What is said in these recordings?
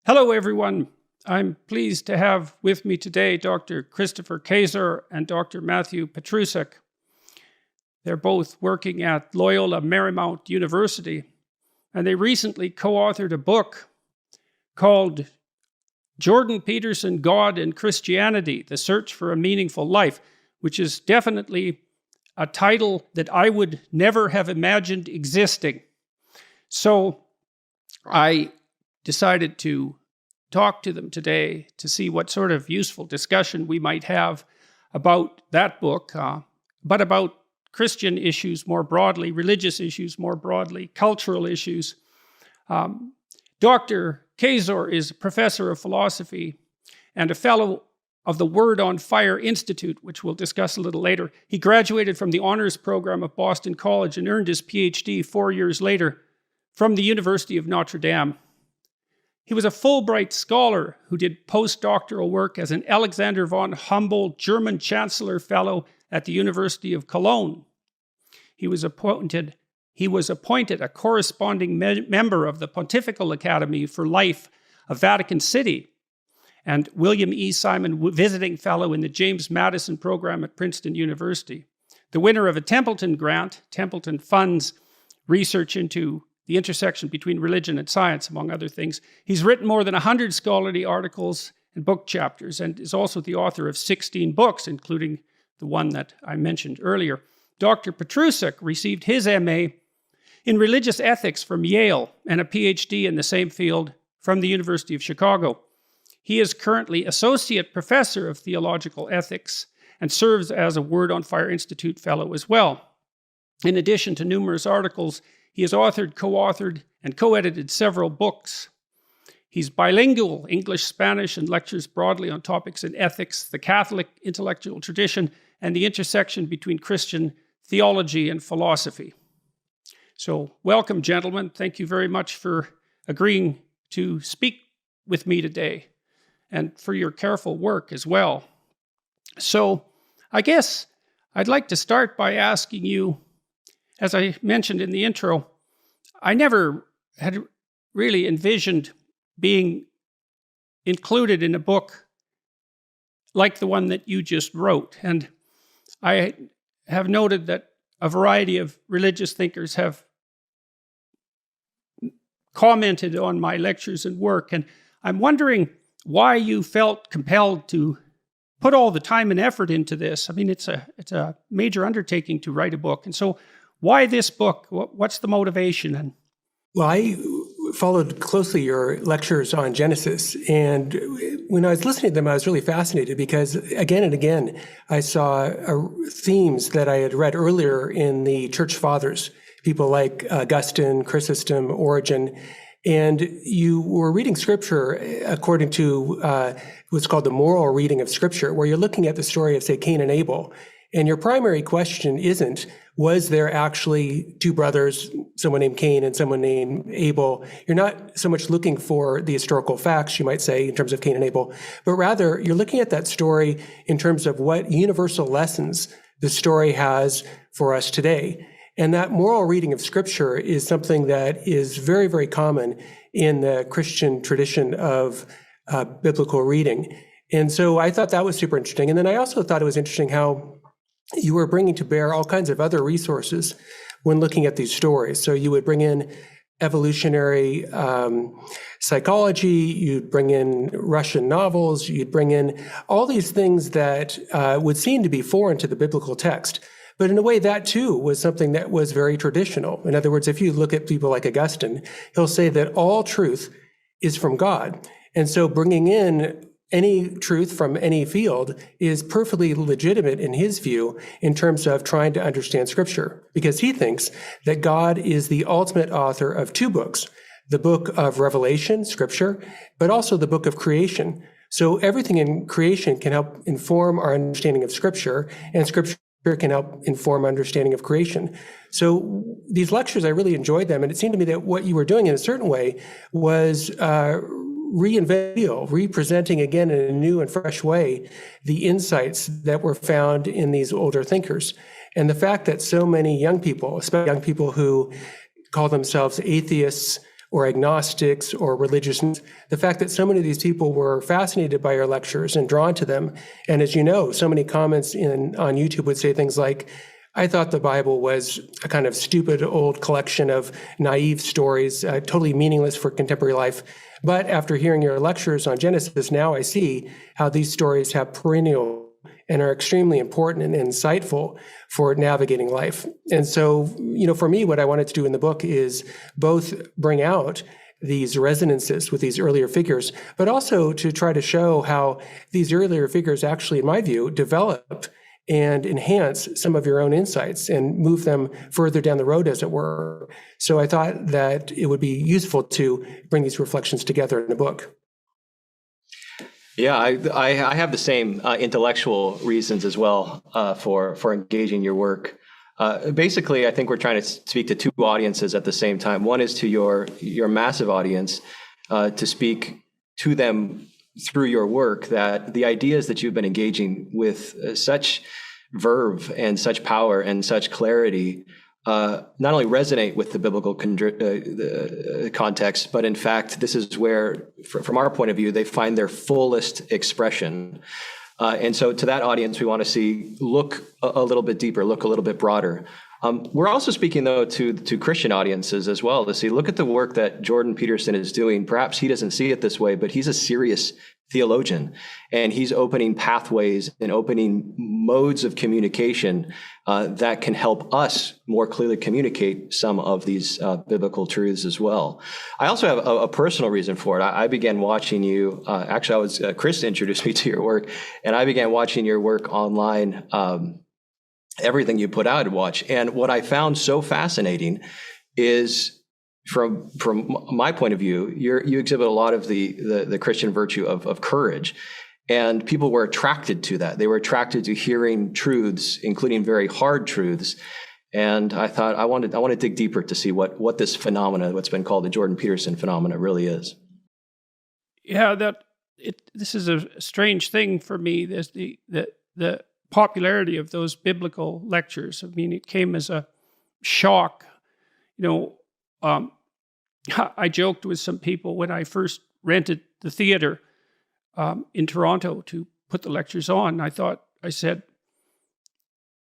Hello, everyone. I'm pleased to have with me today Dr. Christopher Kaczor and Dr. Matthew Petrusek. They're both working at Loyola Marymount University, and they recently co-authored a book called Jordan, Peterson, God and Christianity, The Search for a Meaningful Life, which is definitely a title that I would never have imagined existing. So I decided to talk to them today to see what sort of useful discussion we might have about that book, but about Christian issues more broadly, religious issues more broadly, cultural issues. Dr. Kaczor is a professor of philosophy and a fellow of the Word on Fire Institute, which we'll discuss a little later. He graduated from the honors program of Boston College and earned his PhD 4 years later from the University of Notre Dame. He was a Fulbright scholar who did postdoctoral work as an Alexander von Humboldt German Chancellor Fellow at the University of Cologne. He was appointed a corresponding member of the Pontifical Academy for Life of Vatican City and William E. Simon Visiting Fellow in the James Madison Program at Princeton University. The winner of a Templeton Grant. Templeton funds research into the intersection between religion and science, among other things. He's written more than 100 scholarly articles and book chapters, and is also the author of 16 books, including the one that I mentioned earlier. Dr. Petrusek received his MA in religious ethics from Yale and a PhD in the same field from the University of Chicago. He is currently Associate Professor of Theological Ethics and serves as a Word on Fire Institute Fellow as well. In addition to numerous articles, he has authored, co-authored, and co-edited several books. He's bilingual, English, Spanish, and lectures broadly on topics in ethics, the Catholic intellectual tradition, and the intersection between Christian theology and philosophy. So, welcome, gentlemen. Thank you very much for agreeing to speak with me today, and for your careful work as well. So, I guess I'd like to start by asking you, as I mentioned in the intro, I never had really envisioned being included in a book like the one that you just wrote. And I have noted that a variety of religious thinkers have commented on my lectures and work. And I'm wondering why you felt compelled to put all the time and effort into this. I mean, it's a major undertaking to write a book. And so why this book? What's the motivation? Well, I followed closely your lectures on Genesis, and when I was listening to them, I was really fascinated because again and again, I saw themes that I had read earlier in the Church Fathers, people like Augustine, Chrysostom, Origen, and you were reading Scripture according to what's called the moral reading of Scripture, where you're looking at the story of, say, Cain and Abel. And your primary question isn't, was there actually two brothers, someone named Cain and someone named Abel? You're not so much looking for the historical facts, you might say, in terms of Cain and Abel, but rather you're looking at that story in terms of what universal lessons the story has for us today. And that moral reading of Scripture is something that is very, very common in the Christian tradition of biblical reading. And so I thought that was super interesting. And then I also thought it was interesting how you were bringing to bear all kinds of other resources when looking at these stories. So you would bring in evolutionary psychology, you'd bring in Russian novels, you'd bring in all these things that would seem to be foreign to the biblical text. But in a way, that too was something that was very traditional. In other words, if you look at people like Augustine, he'll say that all truth is from God. And so bringing in any truth from any field is perfectly legitimate in his view in terms of trying to understand Scripture, because he thinks that God is the ultimate author of two books, the book of Revelation, Scripture, but also the book of creation. So everything in creation can help inform our understanding of Scripture, and Scripture can help inform understanding of creation. So these lectures, I really enjoyed them, and it seemed to me that what you were doing in a certain way was representing again in a new and fresh way the insights that were found in these older thinkers. And the fact that so many young people, especially young people who call themselves atheists or agnostics or religious. The fact that so many of these people were fascinated by your lectures and drawn to them. And as you know, so many comments on YouTube would say things like, I thought the Bible was a kind of stupid old collection of naive stories, totally meaningless for contemporary life. But after hearing your lectures on Genesis, now I see how these stories have perennial and are extremely important and insightful for navigating life. And so, for me, what I wanted to do in the book is both bring out these resonances with these earlier figures, but also to try to show how these earlier figures actually, in my view, develop and enhance some of your own insights and move them further down the road, as it were. So I thought that it would be useful to bring these reflections together in a book. Yeah, I have the same intellectual reasons as well for engaging your work. Basically, I think we're trying to speak to two audiences at the same time. One is to your massive audience, to speak to them through your work, that the ideas that you've been engaging with such verve and such power and such clarity not only resonate with the biblical context, but in fact, this is where, from our point of view, they find their fullest expression. And so to that audience, we want to look a little bit deeper, look a little bit broader. We're also speaking, though, to Christian audiences as well, to see, look at the work that Jordan Peterson is doing. Perhaps he doesn't see it this way, but he's a serious theologian, and he's opening pathways and opening modes of communication that can help us more clearly communicate some of these biblical truths as well. I also have a personal reason for it. I began watching you, Chris introduced me to your work, and I began watching your work online, everything you put out to watch. And what I found so fascinating is, from my point of view, you exhibit a lot of the Christian virtue of courage. And people were attracted to that. They were attracted to hearing truths, including very hard truths. And I thought, I want to dig deeper to see what this phenomena, what's been called the Jordan Peterson phenomena, really is. Yeah, this is a strange thing for me. There's the popularity of those biblical lectures. I mean, it came as a shock. I joked with some people when I first rented the theater in Toronto to put the lectures on. I said,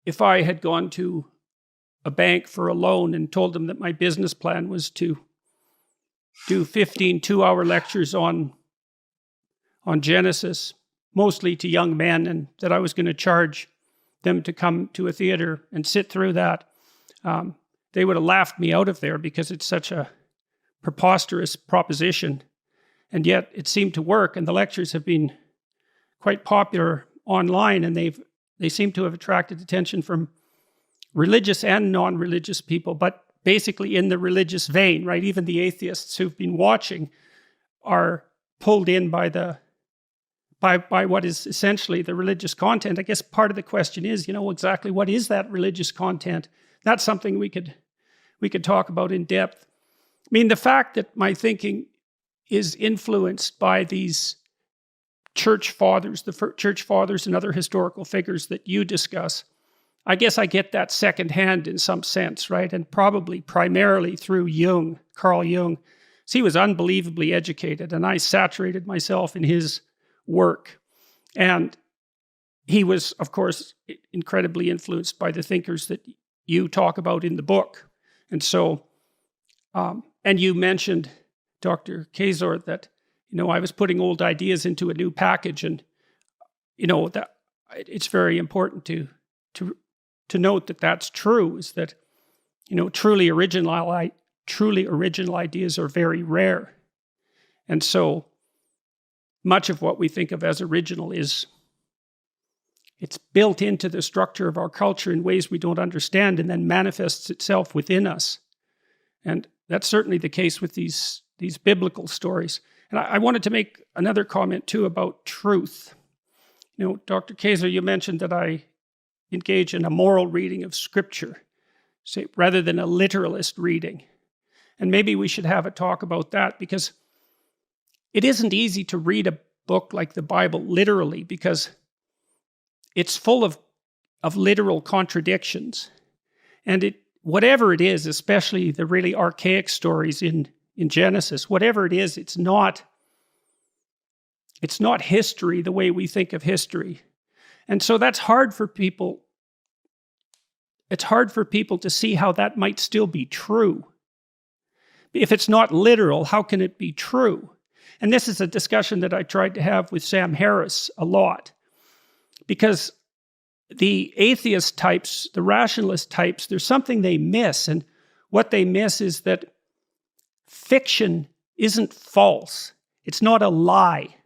if I had gone to a bank for a loan and told them that my business plan was to do 15 two-hour lectures on Genesis, mostly to young men, and that I was going to charge them to come to a theater and sit through that, they would have laughed me out of there, because it's such a preposterous proposition. And yet it seemed to work, and the lectures have been quite popular online, and they seem to have attracted attention from religious and non-religious people, but basically in the religious vein, right? Even the atheists who've been watching are pulled in by what is essentially the religious content. I guess part of the question is, exactly what is that religious content? That's something we could talk about in depth. I mean, the fact that my thinking is influenced by these church fathers, the church fathers and other historical figures that you discuss, I guess I get that secondhand in some sense, right? And probably primarily through Jung, Carl Jung. So he was unbelievably educated, and I saturated myself in his work. And he was, of course, incredibly influenced by the thinkers that you talk about in the book. And so, and you mentioned, Dr. Kaczor, that, I was putting old ideas into a new package, and, that it's very important to note that that's true, is that, truly original ideas are very rare. And so much of what we think of as original it's built into the structure of our culture in ways we don't understand, and then manifests itself within us. And that's certainly the case with these biblical stories. And I wanted to make another comment too about truth. Dr. Kaczor, you mentioned that I engage in a moral reading of Scripture, say, rather than a literalist reading. And maybe we should have a talk about that, because it isn't easy to read a book like the Bible literally, because it's full of literal contradictions. And whatever it is, especially the really archaic stories in in Genesis, whatever it is, it's not history the way we think of history. And so that's hard for people. It's hard for people to see how that might still be true. If it's not literal, how can it be true? And this is a discussion that I tried to have with Sam Harris a lot. Because the atheist types, the rationalist types, there's something they miss. And what they miss is that fiction isn't false. It's not a lie,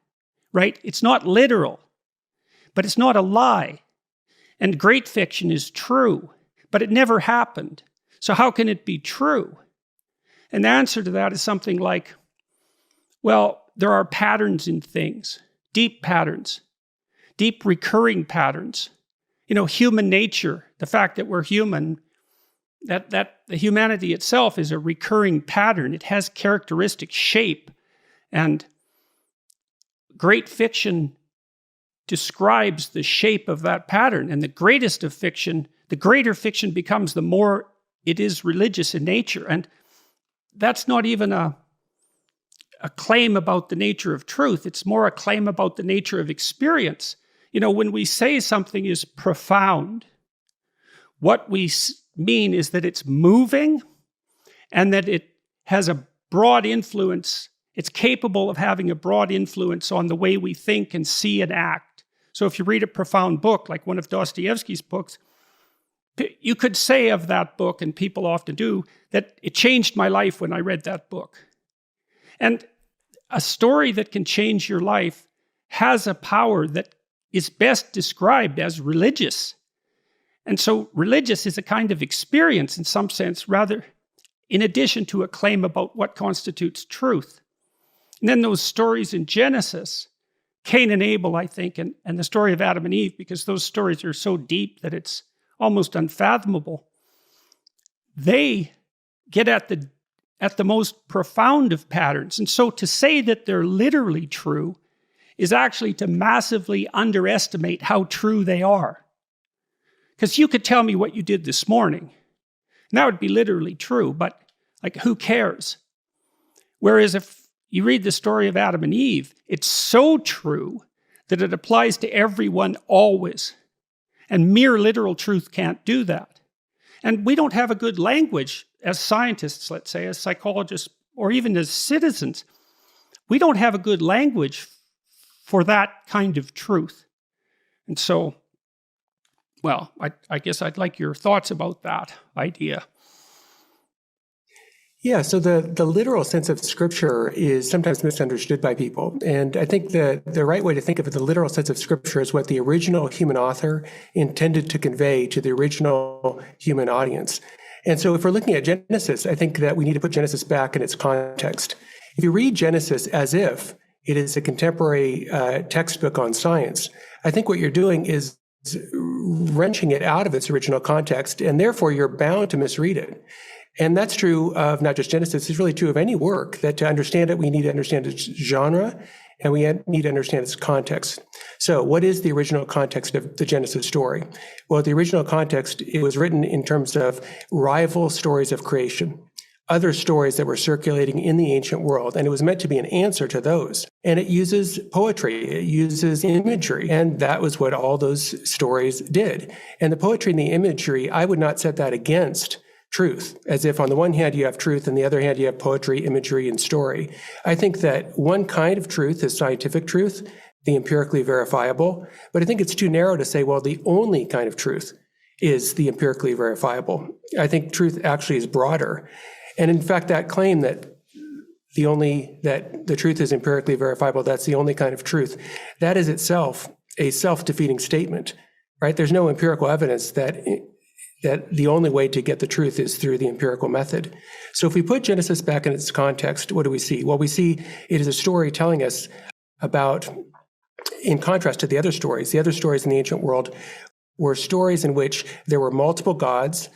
right? It's not literal, but it's not a lie. And great fiction is true, but it never happened. So how can it be true? And the answer to that is something like, well, there are patterns in things, deep recurring patterns. You know, human nature, the fact that we're human, that the humanity itself is a recurring pattern. It has characteristic shape. And great fiction describes the shape of that pattern. And the greatest of fiction, the greater fiction becomes, the more it is religious in nature. And that's not even a claim about the nature of truth. It's more a claim about the nature of experience. You know, when we say something is profound, what we mean is that it's moving and that it has a broad influence. It's capable of having a broad influence on the way we think and see and act. So if you read a profound book, like one of Dostoevsky's books, you could say of that book, and people often do, that it changed my life when I read that book. And a story that can change your life has a power that is best described as religious. And so religious is a kind of experience in some sense, rather, in addition to a claim about what constitutes truth. And then those stories in Genesis, Cain and Abel, I think, and the story of Adam and Eve, because those stories are so deep that it's almost unfathomable. They get at the most profound of patterns. And so to say that they're literally true is actually to massively underestimate how true they are. Because you could tell me what you did this morning, and that would be literally true, but like, who cares? Whereas if you read the story of Adam and Eve, it's so true that it applies to everyone always. And mere literal truth can't do that. And we don't have a good language as scientists, let's say, as psychologists, or even as citizens. We don't have a good language for that kind of truth. And so, well, I guess I'd like your thoughts about that idea. Yeah, so the literal sense of Scripture is sometimes misunderstood by people. And I think the right way to think of it, the literal sense of Scripture, is what the original human author intended to convey to the original human audience. And so if we're looking at Genesis, I think that we need to put Genesis back in its context. If you read Genesis as if it is a contemporary textbook on science, I think what you're doing is wrenching it out of its original context, and therefore you're bound to misread it. And that's true of not just Genesis, it's really true of any work, that to understand it, we need to understand its genre, and we need to understand its context. So what is the original context of the Genesis story? Well, the original context, it was written in terms of rival stories of creation, other stories that were circulating in the ancient world, and it was meant to be an answer to those. And it uses poetry, it uses imagery, and that was what all those stories did. And the poetry and the imagery, I would not set that against truth, as if on the one hand you have truth, and the other hand you have poetry, imagery, and story. I think that one kind of truth is scientific truth, the empirically verifiable, but I think it's too narrow to say, well, the only kind of truth is the empirically verifiable. I think truth actually is broader. And in fact, that claim that the truth is empirically verifiable, that's the only kind of truth, that is itself a self-defeating statement, right? There's no empirical evidence that the only way to get the truth is through the empirical method. So if we put Genesis back in its context, what do we see? Well, we see it is a story telling us about, in contrast to the other stories in the ancient world were stories in which there were multiple gods.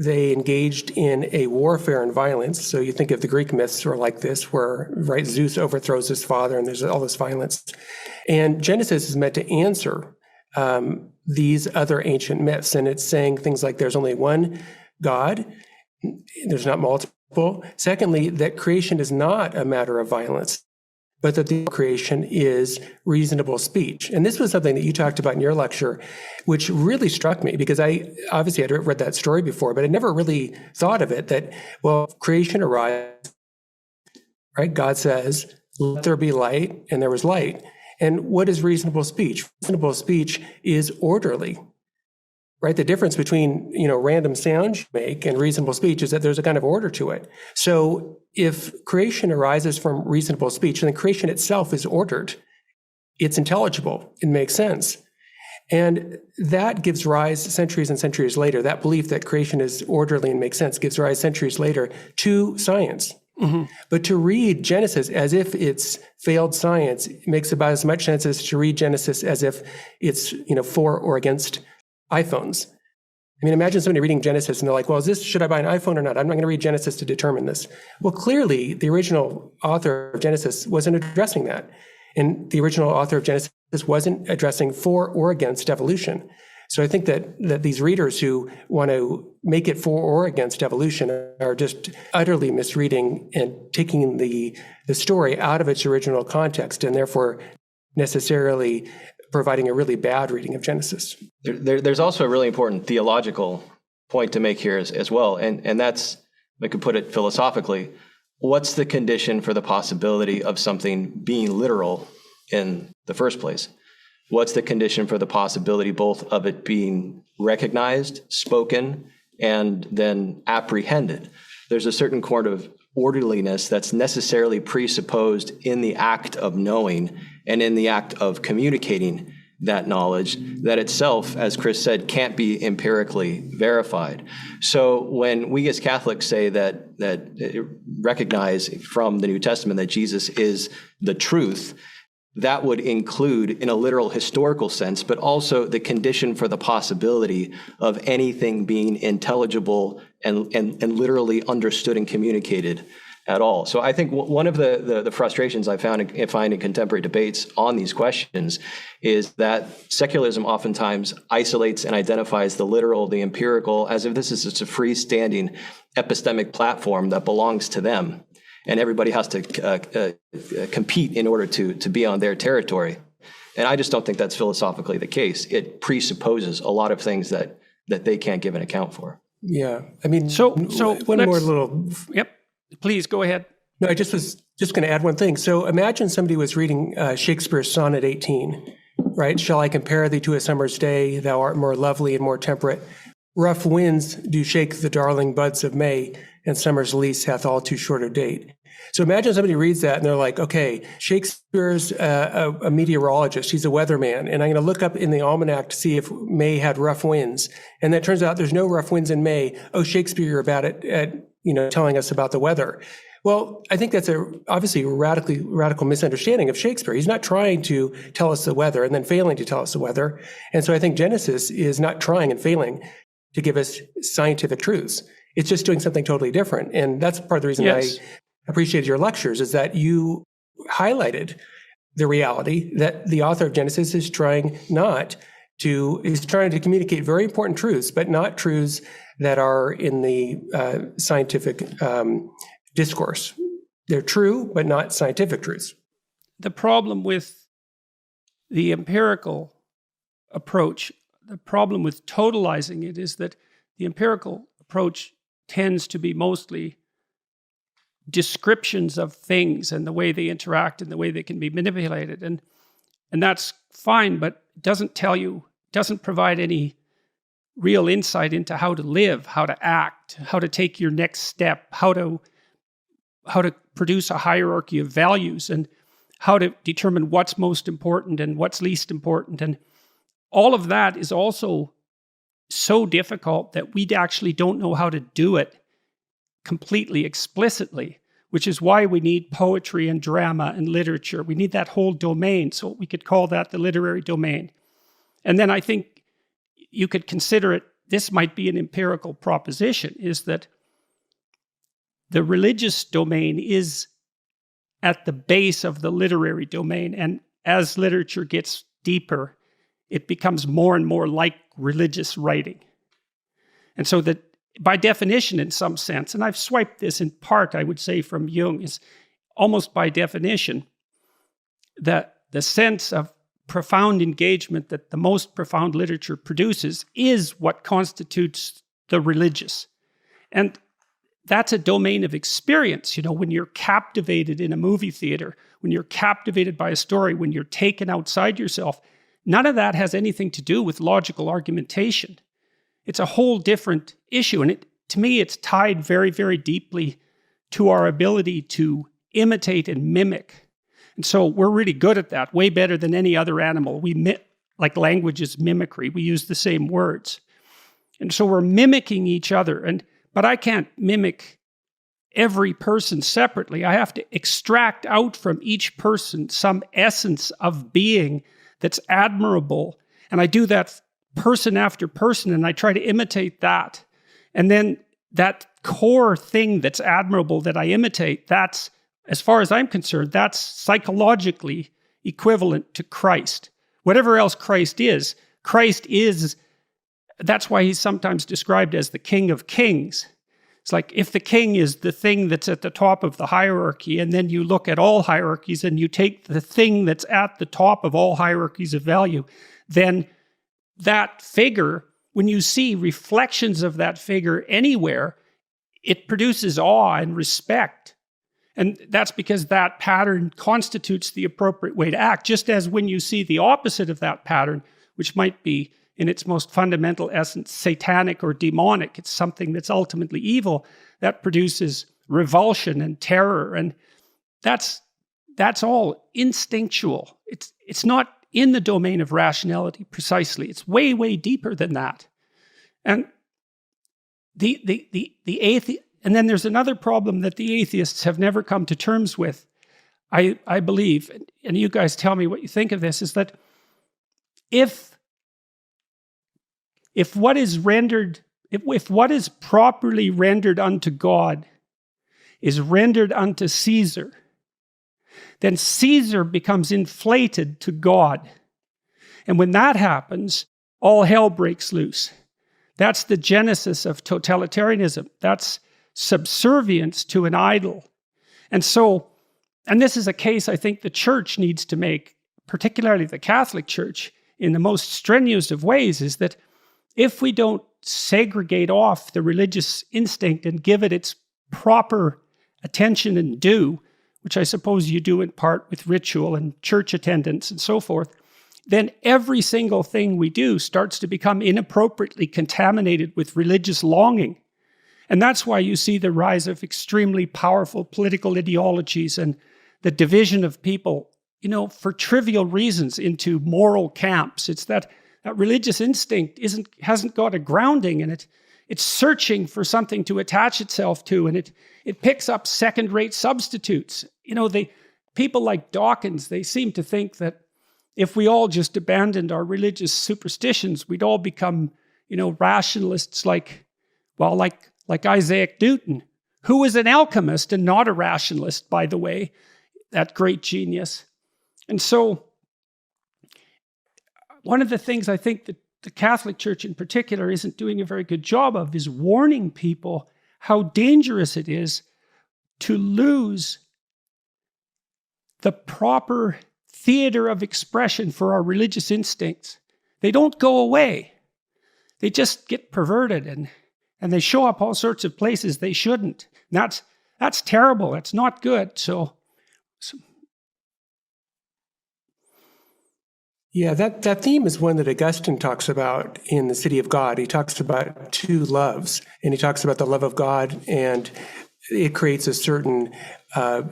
They engaged in a warfare and violence. So you think of the Greek myths are like this, where, right, Zeus overthrows his father and there's all this violence. And Genesis is meant to answer these other ancient myths. And it's saying things like there's only one God, there's not multiple Well, secondly, that creation is not a matter of violence, but that the creation is reasonable speech. And this was something that you talked about in your lecture, which really struck me because I obviously had read that story before, but I never really thought of it that, well, creation arrives, right? God says, let there be light, and there was light. And what is reasonable speech? Reasonable speech is orderly. Right? The difference between, random sounds you make and reasonable speech is that there's a kind of order to it. So if creation arises from reasonable speech, then creation itself is ordered. It's intelligible. It makes sense. And that gives rise centuries and centuries later, that belief that creation is orderly and makes sense gives rise centuries later to science. Mm-hmm. But to read Genesis as if it's failed science makes about as much sense as to read Genesis as if it's, for or against iPhones. I mean, imagine somebody reading Genesis and they're like, well, should I buy an iPhone or not? I'm not going to read Genesis to determine this. Well, clearly, the original author of Genesis wasn't addressing that. And the original author of Genesis wasn't addressing for or against evolution. So I think that these readers who want to make it for or against evolution are just utterly misreading and taking the story out of its original context and therefore necessarily providing a really bad reading of Genesis. There's also a really important theological point to make here as well, and that's, I could put it philosophically, what's the condition for the possibility of something being literal in the first place? What's the condition for the possibility both of it being recognized, spoken, and then apprehended? There's a certain kind of orderliness that's necessarily presupposed in the act of knowing and in the act of communicating that knowledge that itself, as Chris said, can't be empirically verified. So when we as Catholics say that recognize from the New Testament that Jesus is the truth, that would include, in a literal historical sense, but also the condition for the possibility of anything being intelligible and literally understood and communicated at all. So I think one of the frustrations I find in contemporary debates on these questions is that secularism oftentimes isolates and identifies the literal, the empirical, as if this is just a freestanding epistemic platform that belongs to them. And everybody has to compete in order to be on their territory. And I just don't think that's philosophically the case. It presupposes a lot of things that they can't give an account for. Yeah. I mean, so one more little... Yep. Please, go ahead. No, I just was just going to add one thing. So imagine somebody was reading Shakespeare's Sonnet 18, right? Shall I compare thee to a summer's day? Thou art more lovely and more temperate. Rough winds do shake the darling buds of May, and summer's lease hath all too short a date. So imagine somebody reads that and they're like, okay, Shakespeare's a meteorologist. He's a weatherman. And I'm going to look up in the almanac to see if May had rough winds. And then it turns out there's no rough winds in May. Oh, Shakespeare, you're about it at telling us about the weather. Well, I think that's obviously a radical misunderstanding of Shakespeare. He's not trying to tell us the weather and then failing to tell us the weather. And so I think Genesis is not trying and failing to give us scientific truths. It's just doing something totally different. And that's part of the reason Yes. I appreciated your lectures, is that you highlighted the reality that the author of Genesis is trying to communicate very important truths, but not truths that are in the scientific discourse. They're true, but not scientific truths. The problem with the empirical approach, the problem with totalizing it, is that the empirical approach tends to be mostly descriptions of things and the way they interact and the way they can be manipulated. And that's fine, but it doesn't provide any real insight into how to live, how to act, how to take your next step, how to produce a hierarchy of values, and how to determine what's most important and what's least important. And all of that is also so difficult that we actually don't know how to do it completely explicitly, which is why we need poetry and drama and literature. We need that whole domain, so we could call that the literary domain. And then I think you could consider it, this might be an empirical proposition, is that the religious domain is at the base of the literary domain. And as literature gets deeper, it becomes more and more like religious writing. And so that by definition in some sense, and I've swiped this in part, I would say, from Jung, is almost by definition that the sense of profound engagement that the most profound literature produces is what constitutes the religious. And that's a domain of experience. You know, when you're captivated in a movie theater, when you're captivated by a story, when you're taken outside yourself, none of that has anything to do with logical argumentation. It's a whole different issue. And to me, it's tied very, very deeply to our ability to imitate and mimic. And so we're really good at that, way better than any other animal. Like language is mimicry. We use the same words. And so we're mimicking each other. But I can't mimic every person separately. I have to extract out from each person some essence of being that's admirable. And I do that person after person, and I try to imitate that. And then that core thing that's admirable that I imitate, that's, as far as I'm concerned, that's psychologically equivalent to Christ. Whatever else Christ is, that's why he's sometimes described as the King of Kings. It's like if the king is the thing that's at the top of the hierarchy, and then you look at all hierarchies and you take the thing that's at the top of all hierarchies of value, then that figure, when you see reflections of that figure anywhere, it produces awe and respect. And that's because that pattern constitutes the appropriate way to act, just as when you see the opposite of that pattern, which might be in its most fundamental essence satanic or demonic, it's something that's ultimately evil, that produces revulsion and terror. And that's all instinctual. It's not in the domain of rationality precisely. It's way, way deeper than that. And the atheist, and then there's another problem that the atheists have never come to terms with, I believe, and you guys tell me what you think of this, is that if what is properly rendered unto God is rendered unto Caesar, then Caesar becomes inflated to God. And when that happens, all hell breaks loose. That's the genesis of totalitarianism. That's subservience to an idol. And this is a case I think the church needs to make, particularly the Catholic Church, in the most strenuous of ways, is that if we don't segregate off the religious instinct and give it its proper attention and due, which I suppose you do in part with ritual and church attendance and so forth, then every single thing we do starts to become inappropriately contaminated with religious longing. And that's why you see the rise of extremely powerful political ideologies and the division of people, for trivial reasons into moral camps. It's that religious instinct hasn't got a grounding in it. It's searching for something to attach itself to, and it picks up second-rate substitutes. People like Dawkins, they seem to think that if we all just abandoned our religious superstitions, we'd all become, rationalists like Isaac Newton, who was an alchemist and not a rationalist, by the way, that great genius. And so one of the things I think that the Catholic Church in particular isn't doing a very good job of is warning people how dangerous it is to lose the proper theater of expression for our religious instincts. They don't go away. They just get perverted and they show up all sorts of places they shouldn't. And that's terrible. That's not good. So yeah, that theme is one that Augustine talks about in The City of God. He talks about two loves, and he talks about the love of God, and it creates a certain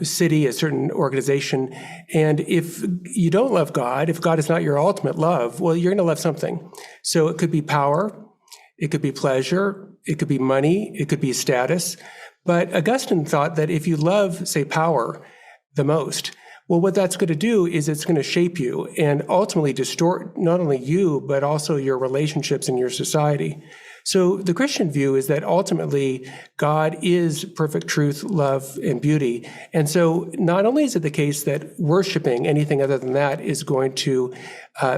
city, a certain organization. And if you don't love God, if God is not your ultimate love, well, you're going to love something. So it could be power, it could be pleasure, it could be money, it could be status. But Augustine thought that if you love, say, power the most, well, what that's going to do is it's going to shape you and ultimately distort not only you, but also your relationships in your society. So the Christian view is that ultimately God is perfect truth, love, and beauty. And so not only is it the case that worshiping anything other than that is going to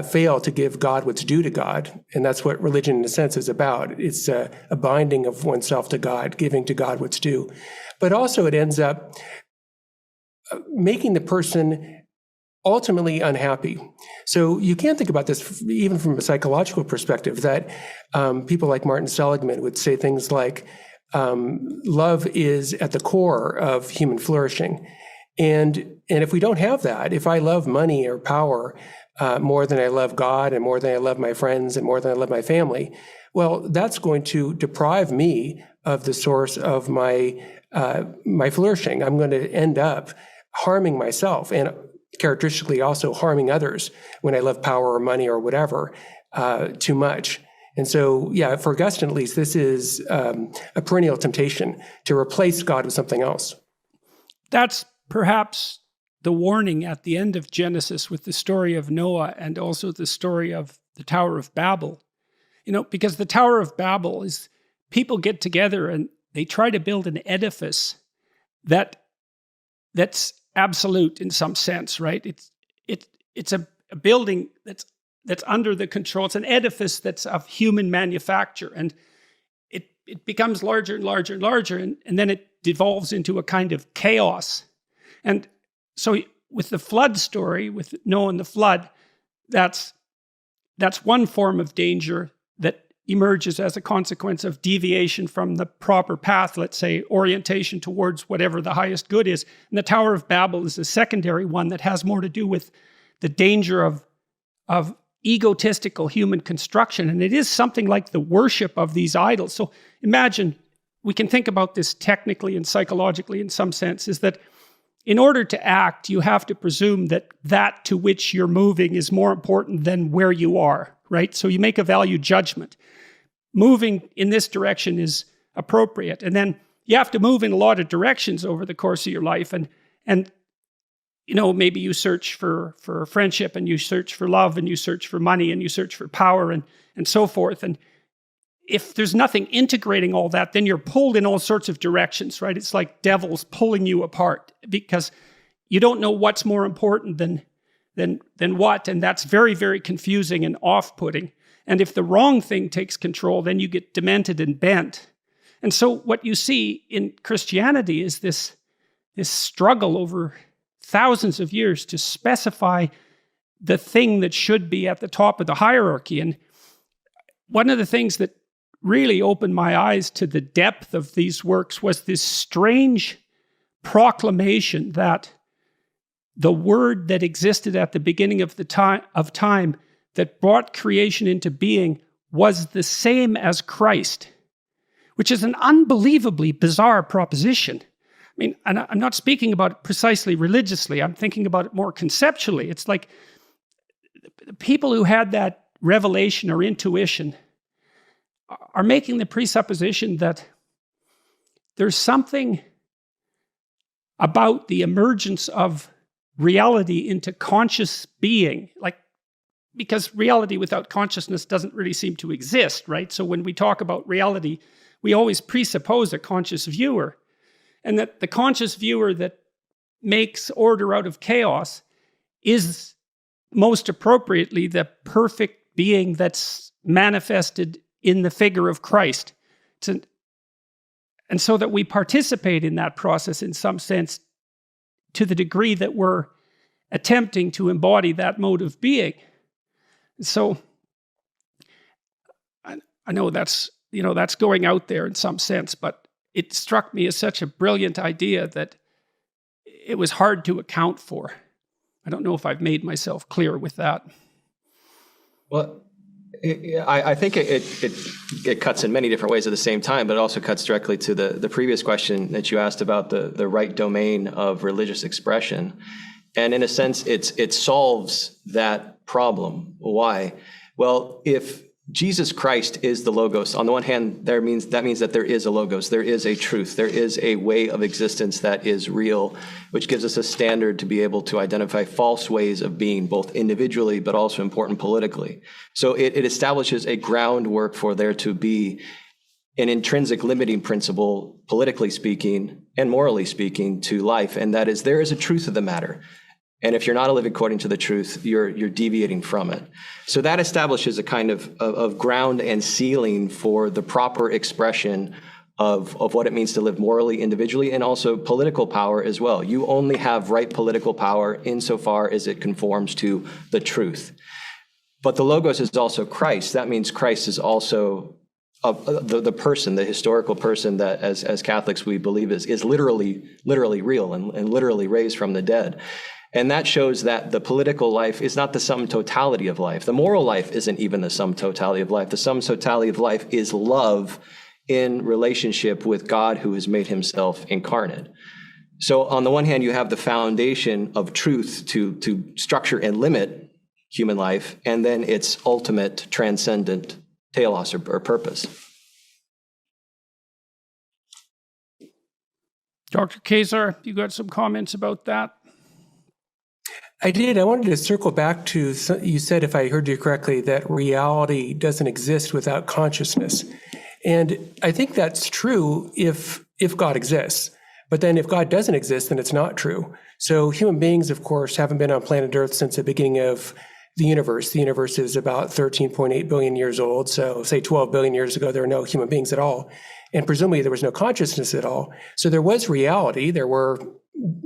fail to give God what's due to God, and that's what religion in a sense is about. It's a binding of oneself to God, giving to God what's due. But also it ends up making the person ultimately unhappy. So you can't think about this even from a psychological perspective, that people like Martin Seligman would say things like, love is at the core of human flourishing. And if we don't have that, if I love money or power more than I love God and more than I love my friends and more than I love my family, well, that's going to deprive me of the source of my flourishing. I'm going to end up harming myself and characteristically also harming others when I love power or money or whatever too much. And so, yeah, for Augustine at least, this is a perennial temptation to replace God with something else. That's perhaps the warning at the end of Genesis with the story of Noah and also the story of the Tower of Babel. Because the Tower of Babel is people get together and they try to build an edifice that's absolute in some sense, right? It's a building that's under the control. It's an edifice that's of human manufacture, and it becomes larger and larger and larger, and then it devolves into a kind of chaos. And so with the flood story, with Noah and the flood, that's one form of danger that emerges as a consequence of deviation from the proper path, let's say orientation towards whatever the highest good is. And the Tower of Babel is a secondary one that has more to do with the danger of egotistical human construction. And it is something like the worship of these idols. So imagine, we can think about this technically and psychologically in some sense, is that in order to act, you have to presume that to which you're moving is more important than where you are, right? So you make a value judgment. Moving in this direction is appropriate. And then you have to move in a lot of directions over the course of your life. And maybe you search for friendship, and you search for love, and you search for money, and you search for power, and so forth. And if there's nothing integrating all that, then you're pulled in all sorts of directions, right? It's like devils pulling you apart because you don't know what's more important than what. And that's very, very confusing and off-putting. And if the wrong thing takes control, then you get demented and bent. And so what you see in Christianity is this struggle over thousands of years to specify the thing that should be at the top of the hierarchy. And one of the things that really opened my eyes to the depth of these works was this strange proclamation that the word that existed at the beginning of time that brought creation into being was the same as Christ, which is an unbelievably bizarre proposition. I mean, and I'm not speaking about it precisely religiously. I'm thinking about it more conceptually. It's like the people who had that revelation or intuition are making the presupposition that there's something about the emergence of reality into conscious being, because reality without consciousness doesn't really seem to exist, right? So when we talk about reality, we always presuppose a conscious viewer, and that the conscious viewer that makes order out of chaos is most appropriately the perfect being that's manifested in the figure of Christ. And so that we participate in that process in some sense to the degree that we're attempting to embody that mode of being. So I know that's going out there in some sense, but it struck me as such a brilliant idea that it was hard to account for. I don't know if I've made myself clear with that. Well, I think it cuts in many different ways at the same time, but it also cuts directly to the previous question that you asked about the right domain of religious expression. And in a sense, it solves that problem. Why? Well, if Jesus Christ is the Logos. On the one hand, that means that there is a Logos, there is a truth, there is a way of existence that is real, which gives us a standard to be able to identify false ways of being, both individually but also important politically. So it establishes a groundwork for there to be an intrinsic limiting principle, politically speaking and morally speaking, to life, and that is there is a truth of the matter. And if you're not living according to the truth, you're deviating from it. So that establishes a kind of ground and ceiling for the proper expression of what it means to live morally, individually, and also political power as well. You only have right political power insofar as it conforms to the truth. But the Logos is also Christ. That means Christ is also the person, the historical person that as Catholics we believe is literally real and literally raised from the dead. And that shows that the political life is not the sum totality of life. The moral life isn't even the sum totality of life. The sum totality of life is love in relationship with God who has made himself incarnate. So on the one hand, you have the foundation of truth to structure and limit human life, and then its ultimate transcendent telos or purpose. Dr. Kaczor, you got some comments about that? I did. I wanted to circle back to, you said, if I heard you correctly, that reality doesn't exist without consciousness. And I think that's true if God exists. But then if God doesn't exist, then it's not true. So human beings, of course, haven't been on planet Earth since the beginning of the universe. The universe is about 13.8 billion years old. So say 12 billion years ago, there were no human beings at all. And presumably there was no consciousness at all. So there was reality. There were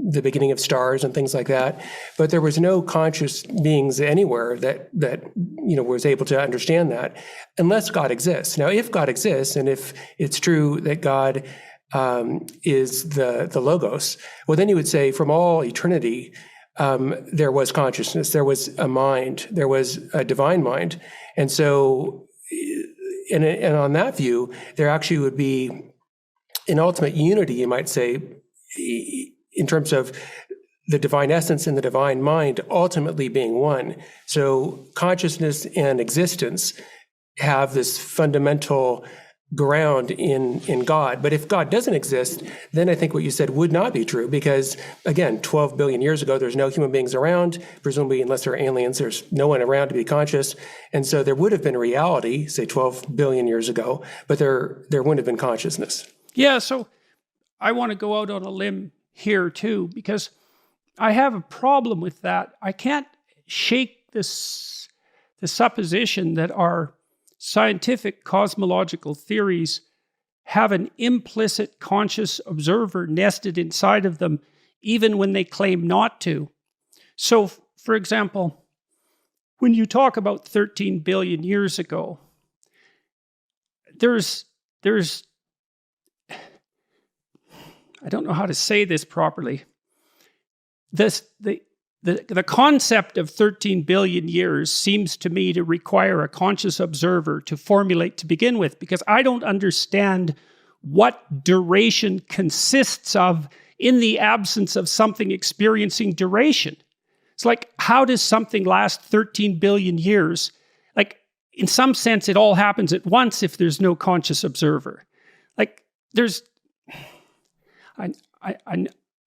the beginning of stars and things like that, but there was no conscious beings anywhere that was able to understand that, unless God exists. Now, if God exists, and if it's true that God is the Logos, well, then you would say from all eternity, there was consciousness, there was a mind, there was a divine mind, and so, and on that view, there actually would be an ultimate unity, you might say, in terms of the divine essence and the divine mind ultimately being one. So consciousness and existence have this fundamental ground in God. But if God doesn't exist, then I think what you said would not be true, because again, 12 billion years ago, there's no human beings around, presumably unless they're aliens, there's no one around to be conscious. And so there would have been reality, say 12 billion years ago, but there wouldn't have been consciousness. Yeah, so I want to go out on a limb here too, because I have a problem with that. I can't shake the supposition that our scientific cosmological theories have an implicit conscious observer nested inside of them, even when they claim not to. So, for example, when you talk about 13 billion years ago, there's I don't know how to say this properly. The concept of 13 billion years seems to me to require a conscious observer to formulate to begin with, because I don't understand what duration consists of in the absence of something experiencing duration. It's like, how does something last 13 billion years? Like, in some sense, it all happens at once if there's no conscious observer. Like, there's...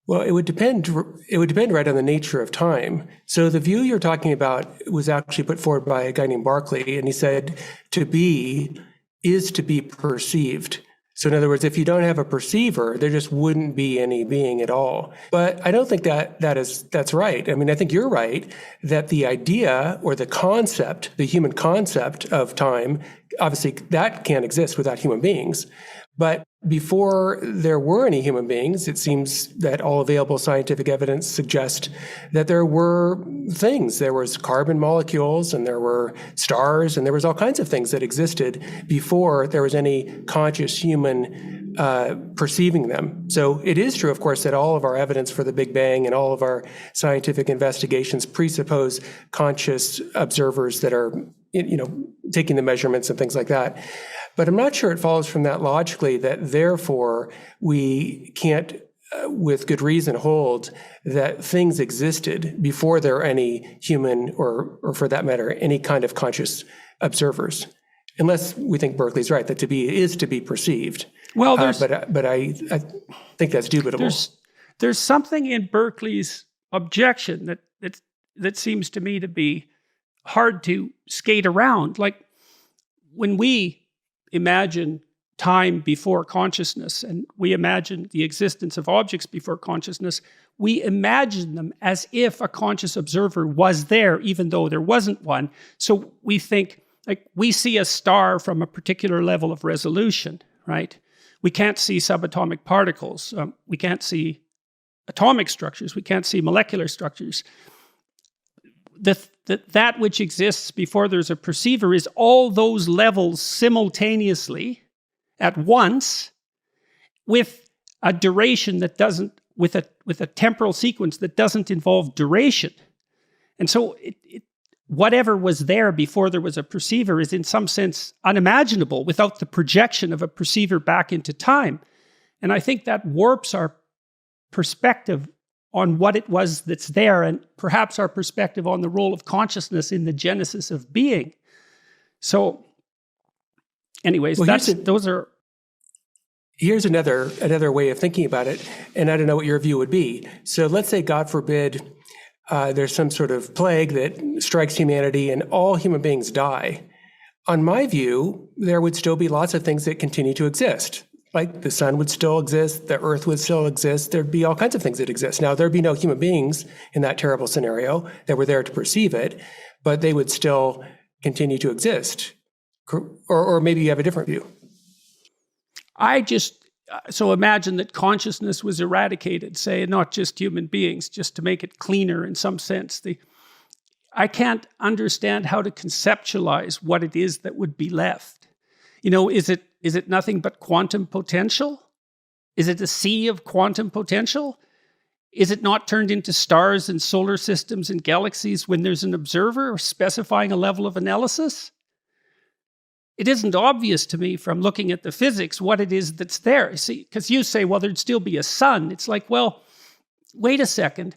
Well, it would depend right on the nature of time. So the view you're talking about was actually put forward by a guy named Berkeley, and he said, to be is to be perceived. So in other words, if you don't have a perceiver, there just wouldn't be any being at all. But I don't think that's right. I mean, I think you're right that the idea or the concept, the human concept of time, obviously that can't exist without human beings. But before there were any human beings, it seems that all available scientific evidence suggests that there were things. There was carbon molecules, and there were stars, and there was all kinds of things that existed before there was any conscious human perceiving them. So it is true, of course, that all of our evidence for the Big Bang and all of our scientific investigations presuppose conscious observers that are, taking the measurements and things like that. But I'm not sure it follows from that logically that therefore we can't, with good reason, hold that things existed before there were any human or for that matter, any kind of conscious observers. unless we think Berkeley's right, that to be is to be perceived. Well, but I think that's dubitable. There's something in Berkeley's objection that seems to me to be hard to skate around. Like when we imagine time before consciousness and we imagine the existence of objects before consciousness, we imagine them as if a conscious observer was there, even though there wasn't one. So we think, like, we see a star from a particular level of resolution, right? We can't see subatomic particles. We can't see atomic structures. We can't see molecular structures. That which exists before there's a perceiver is all those levels simultaneously at once, with a duration that doesn't, with a temporal sequence that doesn't involve duration. And so whatever was there before there was a perceiver is in some sense unimaginable without the projection of a perceiver back into time. And I think that warps our perspective on what it was that's there, and perhaps our perspective on the role of consciousness in the genesis of being. So anyways, Here's another way of thinking about it, and I don't know what your view would be. So let's say, God forbid, there's some sort of plague that strikes humanity and all human beings die. On my view, there would still be lots of things that continue to exist. Like the sun would still exist, the earth would still exist, there'd be all kinds of things that exist. Now, there'd be no human beings in that terrible scenario that were there to perceive it, but they would still continue to exist. Or maybe you have a different view. So imagine that consciousness was eradicated, say, not just human beings, just to make it cleaner in some sense. I can't understand how to conceptualize what it is that would be left. Is it nothing but quantum potential? Is it a sea of quantum potential? Is it not turned into stars and solar systems and galaxies when there's an observer specifying a level of analysis? It isn't obvious to me from looking at the physics what it is that's there. See, because you say, well, there'd still be a sun. It's like, well, wait a second.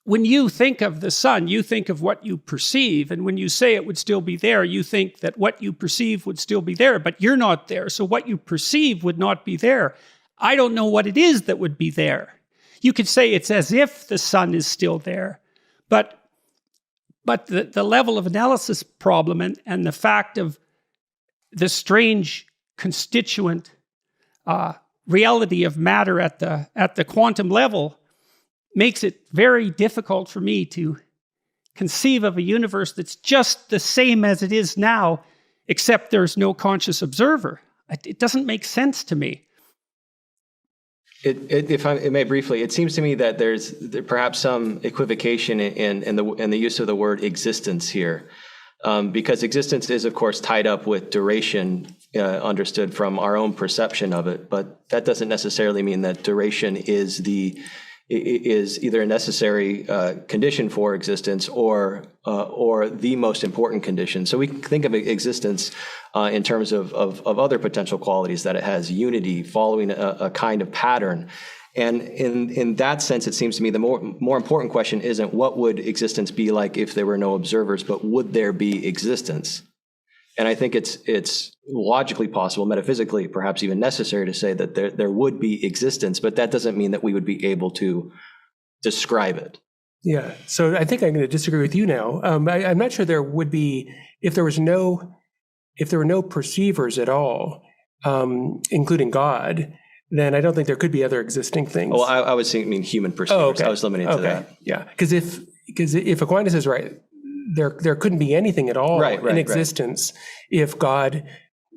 When you think of the sun, you think of what you perceive. And when you say it would still be there, you think that what you perceive would still be there, but you're not there. So what you perceive would not be there. I don't know what it is that would be there. You could say it's as if the sun is still there, but the level of analysis problem and the fact of the strange constituent reality of matter at the quantum level makes it very difficult for me to conceive of a universe that's just the same as it is now, except there's no conscious observer. It doesn't make sense to me. If I may briefly, it seems to me that there's perhaps some equivocation in the use of the word existence here, because existence is, of course, tied up with duration, understood from our own perception of it. But that doesn't necessarily mean that duration is either a necessary condition for existence or the most important condition. So we can think of existence in terms of other potential qualities that it has: unity, following a kind of pattern. And in that sense, it seems to me the more important question isn't what would existence be like if there were no observers, but would there be existence? And I think it's logically possible, metaphysically, perhaps even necessary to say that there would be existence, but that doesn't mean that we would be able to describe it. Yeah. So I think I'm going to disagree with you now. I'm not sure there would be, if there were no perceivers at all, including God, then I don't think there could be other existing things. Well, I was saying, human perceivers. Oh, okay. I was limiting to that. Yeah. Because if Aquinas is right, there couldn't be anything at all in existence if God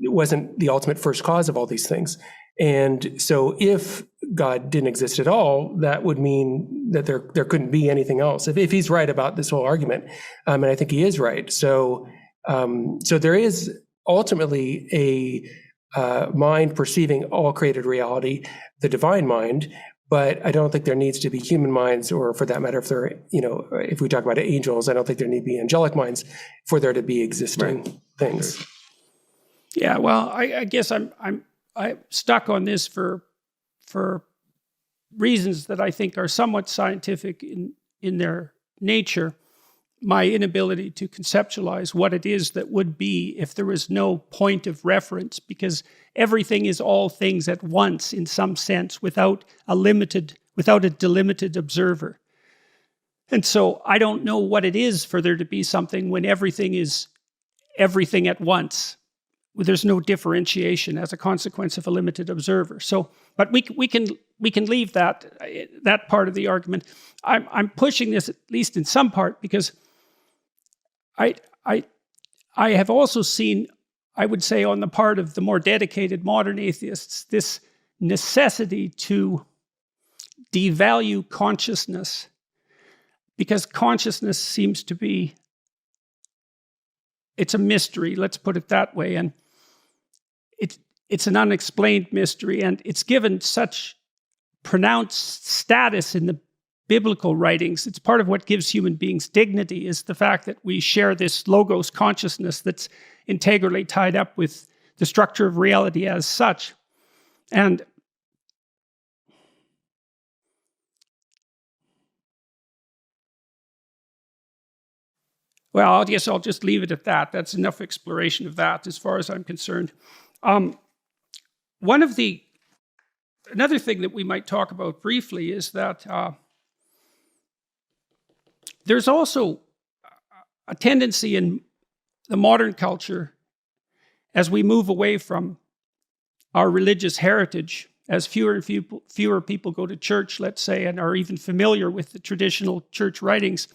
wasn't the ultimate first cause of all these things. And so if God didn't exist at all, that would mean that there couldn't be anything else. If he's right about this whole argument, and I think he is right. So there is ultimately a mind perceiving all created reality, the divine mind. But I don't think there needs to be human minds, or for that matter, if we talk about angels, I don't think there need to be angelic minds for there to be existing things. Yeah, well, I guess I'm stuck on this for reasons that I think are somewhat scientific in their nature. my inability to conceptualize what it is that would be if there was no point of reference, because everything is all things at once in some sense without a delimited observer. And so I don't know what it is for there to be something when everything is everything at once. There's no differentiation as a consequence of a limited observer. So, but we can leave that part of the argument. I'm pushing this, at least in some part, because I have also seen, I would say, on the part of the more dedicated modern atheists, this necessity to devalue consciousness, because consciousness seems to be, it's a mystery, let's put it that way, and it's an unexplained mystery, and it's given such pronounced status in the biblical writings. It's part of what gives human beings dignity, is the fact that we share this logos consciousness that's integrally tied up with the structure of reality as such. And well, I guess I'll just leave it at that. That's enough exploration of that as far as I'm concerned. Another thing that we might talk about briefly is that there's also a tendency in the modern culture, as we move away from our religious heritage, as fewer and fewer people go to church, let's say, and are even familiar with the traditional church writings,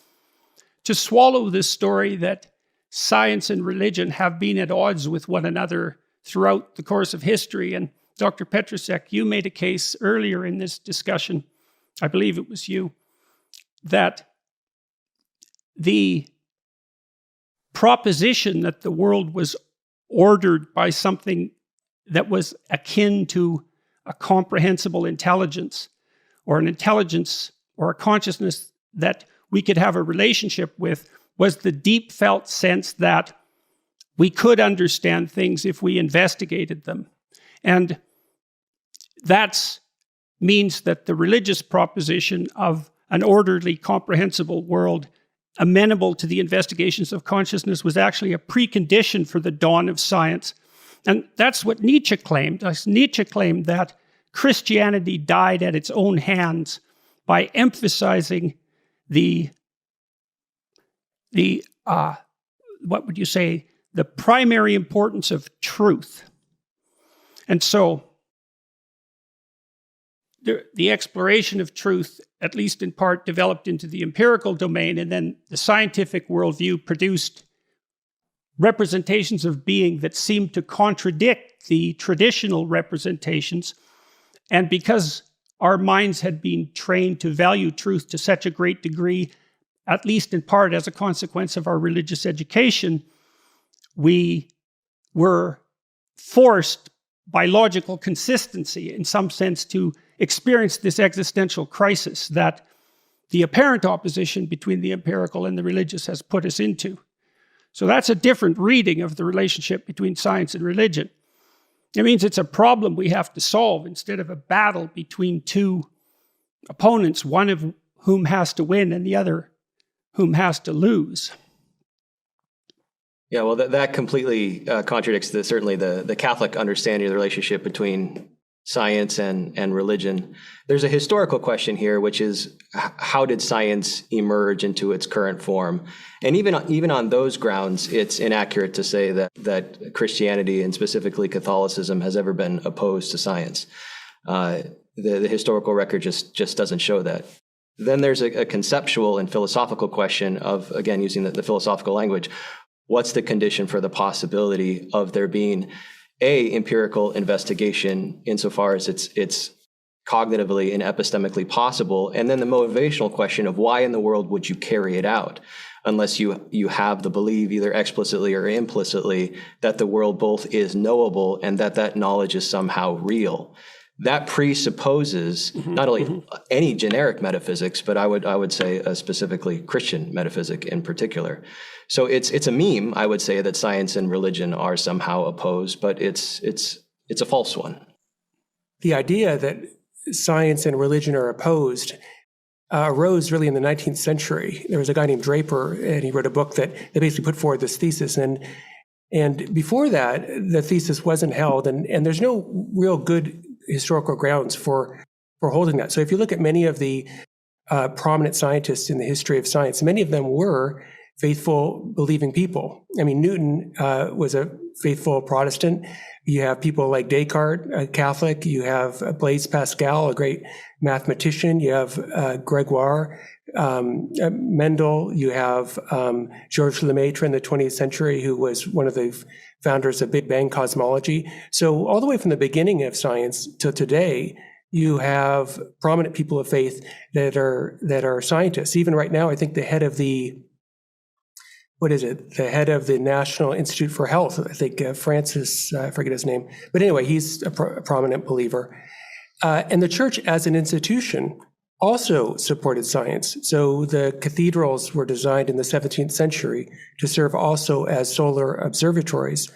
to swallow this story that science and religion have been at odds with one another throughout the course of history. And Dr. Petrusek, you made a case earlier in this discussion, I believe it was you, that the proposition that the world was ordered by something that was akin to a comprehensible intelligence, or an intelligence or a consciousness that we could have a relationship with, was the deep felt sense that we could understand things if we investigated them. And that means that the religious proposition of an orderly, comprehensible world amenable to the investigations of consciousness was actually a precondition for the dawn of science. And that's what Nietzsche claimed. Nietzsche claimed that Christianity died at its own hands by emphasizing the what would you say, the primary importance of truth. And so the exploration of truth, at least in part, developed into the empirical domain, and then the scientific worldview produced representations of being that seemed to contradict the traditional representations. And because our minds had been trained to value truth to such a great degree, at least in part as a consequence of our religious education, we were forced by logical consistency, in some sense, to experience this existential crisis that the apparent opposition between the empirical and the religious has put us into. So that's a different reading of the relationship between science and religion. It means it's a problem we have to solve instead of a battle between two opponents, one of whom has to win and the other whom has to lose. Yeah, well, that completely contradicts certainly the Catholic understanding of the relationship between science and religion. There's a historical question here, which is how did science emerge into its current form? And even on those grounds, it's inaccurate to say that Christianity and specifically Catholicism has ever been opposed to science. The historical record just doesn't show that. Then there's a conceptual and philosophical question of, again, using the philosophical language, what's the condition for the possibility of there being empirical investigation insofar as it's cognitively and epistemically possible, and then the motivational question of why in the world would you carry it out unless you have the belief, either explicitly or implicitly, that the world both is knowable and that knowledge is somehow real. That presupposes not only any generic metaphysics, but I would say specifically Christian metaphysic in particular. So it's a meme, I would say, that science and religion are somehow opposed, but it's a false one. The idea that science and religion are opposed arose really in the 19th century. There was a guy named Draper, and he wrote a book that basically put forward this thesis. And before that, the thesis wasn't held, and there's no real good historical grounds for holding that. So if you look at many of the prominent scientists in the history of science, many of them were faithful, believing people. I mean, Newton was a faithful Protestant. You have people like Descartes, a Catholic. You have Blaise Pascal, a great mathematician. You have Gregoire, Mendel. You have Georges Lemaitre in the 20th century, who was one of the founders of Big Bang cosmology. So all the way from the beginning of science to today, you have prominent people of faith that are scientists. Even right now, I think the head of the head of the National Institute for Health, I think Francis, I forget his name. But anyway, he's a prominent believer. And the church as an institution also supported science. So the cathedrals were designed in the 17th century to serve also as solar observatories.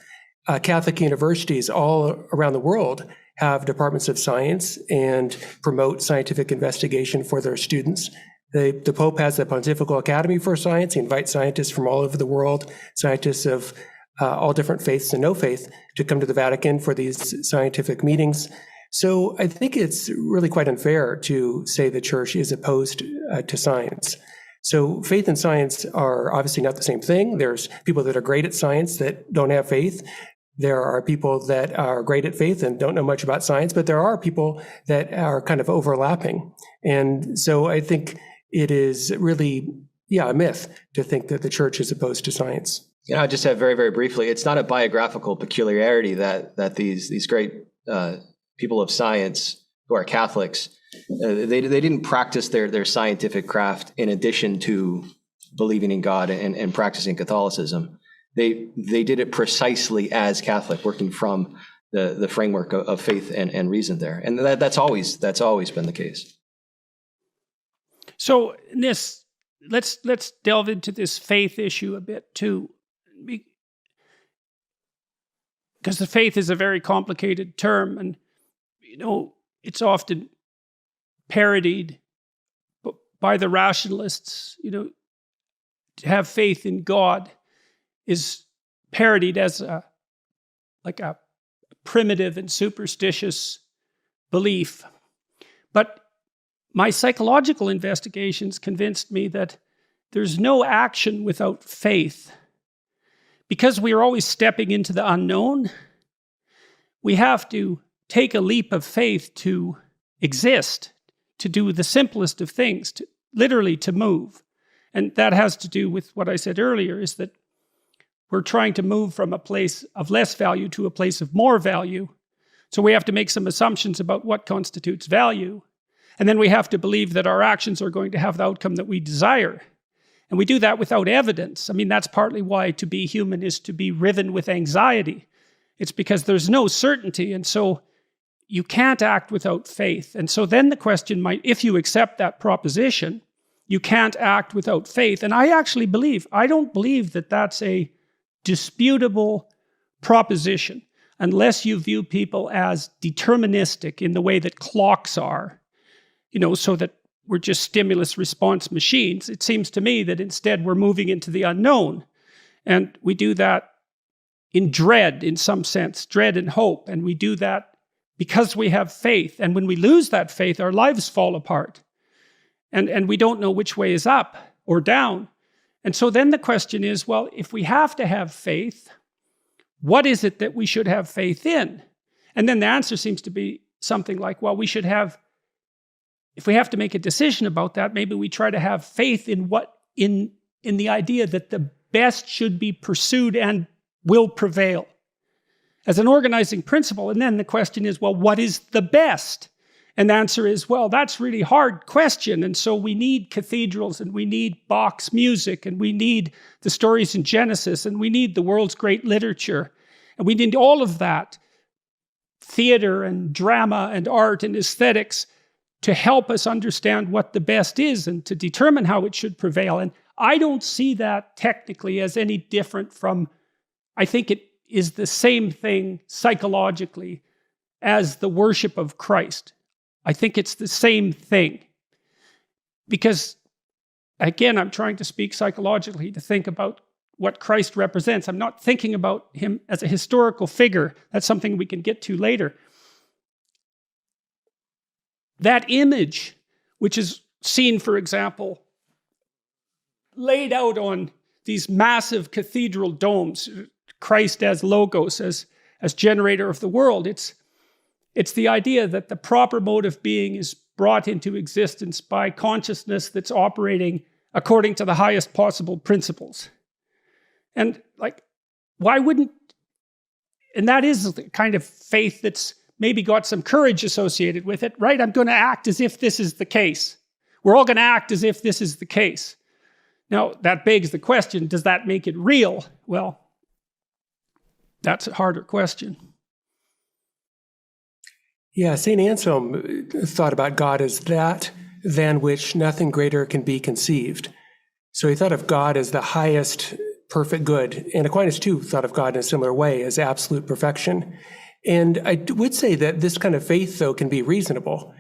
Catholic universities all around the world have departments of science and promote scientific investigation for their students. The Pope has the Pontifical Academy for Science. He invites scientists from all over the world, scientists of all different faiths and no faith, to come to the Vatican for these scientific meetings. So I think it's really quite unfair to say the church is opposed to science. So faith and science are obviously not the same thing. There's people that are great at science that don't have faith. There are people that are great at faith and don't know much about science, but there are people that are kind of overlapping. And so I think it is really, a myth to think that the church is opposed to science. I just have very, very briefly, it's not a biographical peculiarity that these great people of science who are Catholics, they didn't practice their scientific craft in addition to believing in God and practicing Catholicism. They did it precisely as Catholic, working from the framework of faith and reason there. And that's always been the case. So let's delve into this faith issue a bit too, because the faith is a very complicated term, and it's often parodied by the rationalists. To have faith in God is parodied as a primitive and superstitious belief, but my psychological investigations convinced me that there's no action without faith. Because we are always stepping into the unknown, we have to take a leap of faith to exist, to do the simplest of things, literally to move. And that has to do with what I said earlier, is that we're trying to move from a place of less value to a place of more value. So we have to make some assumptions about what constitutes value. And then we have to believe that our actions are going to have the outcome that we desire. And we do that without evidence. I mean, that's partly why to be human is to be riven with anxiety. It's because there's no certainty. And so you can't act without faith. And so then the question might, if you accept that proposition, you can't act without faith. And I don't believe that that's a disputable proposition, unless you view people as deterministic in the way that clocks are. So that we're just stimulus response machines. It seems to me that instead we're moving into the unknown. And we do that in dread, in some sense, dread and hope. And we do that because we have faith. And when we lose that faith, our lives fall apart. And we don't know which way is up or down. And so then the question is, well, if we have to have faith, what is it that we should have faith in? And then the answer seems to be something like, well, if we have to make a decision about that, maybe we try to have faith in the idea that the best should be pursued and will prevail as an organizing principle. And then the question is, well, what is the best? And the answer is, well, that's a really hard question. And so we need cathedrals, and we need Bach's music, and we need the stories in Genesis, and we need the world's great literature. And we need all of that, theater and drama and art and aesthetics, to help us understand what the best is and to determine how it should prevail. And I don't see that technically as any different from, I think it is the same thing psychologically as the worship of Christ. I think it's the same thing. because, again, I'm trying to speak psychologically to think about what Christ represents. I'm not thinking about him as a historical figure. That's something we can get to later. That image, which is seen, for example, laid out on these massive cathedral domes, Christ as logos, as generator of the world, it's the idea that the proper mode of being is brought into existence by consciousness that's operating according to the highest possible principles. And like, why wouldn't, and that is the kind of faith that's maybe got some courage associated with it, right? I'm going to act as if this is the case. We're all going to act as if this is the case. Now, that begs the question, does that make it real? Well, that's a harder question. Yeah, St. Anselm thought about God as that than which nothing greater can be conceived. So he thought of God as the highest perfect good. And Aquinas, too, thought of God in a similar way, as absolute perfection. And I would say that this kind of faith, though, can be reasonable.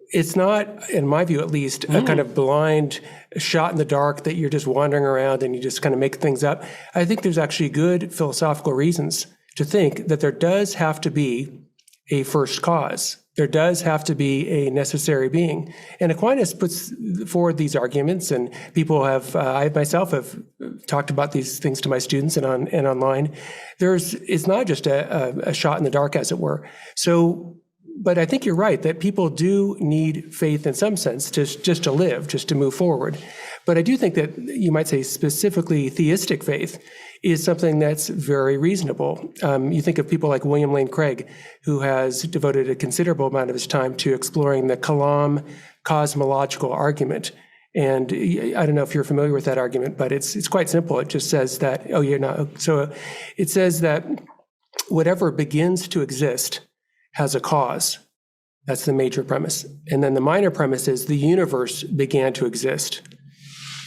It's not, in my view at least, a kind of blind shot in the dark that you're just wandering around and you just kind of make things up. I think there's actually good philosophical reasons to think that there does have to be a first cause. There does have to be a necessary being. And Aquinas puts forward these arguments, and people have, I myself have talked about these things to my students and online. It's not just a shot in the dark, as it were. So, but I think you're right that people do need faith in some sense just to live, just to move forward. But I do think that you might say specifically theistic faith is something that's very reasonable. You think of people like William Lane Craig, who has devoted a considerable amount of his time to exploring the Kalam cosmological argument. And I don't know if you're familiar with that argument, but it's quite simple. It just says that, oh, you're not. So it says that whatever begins to exist has a cause. That's the major premise. And then the minor premise is the universe began to exist.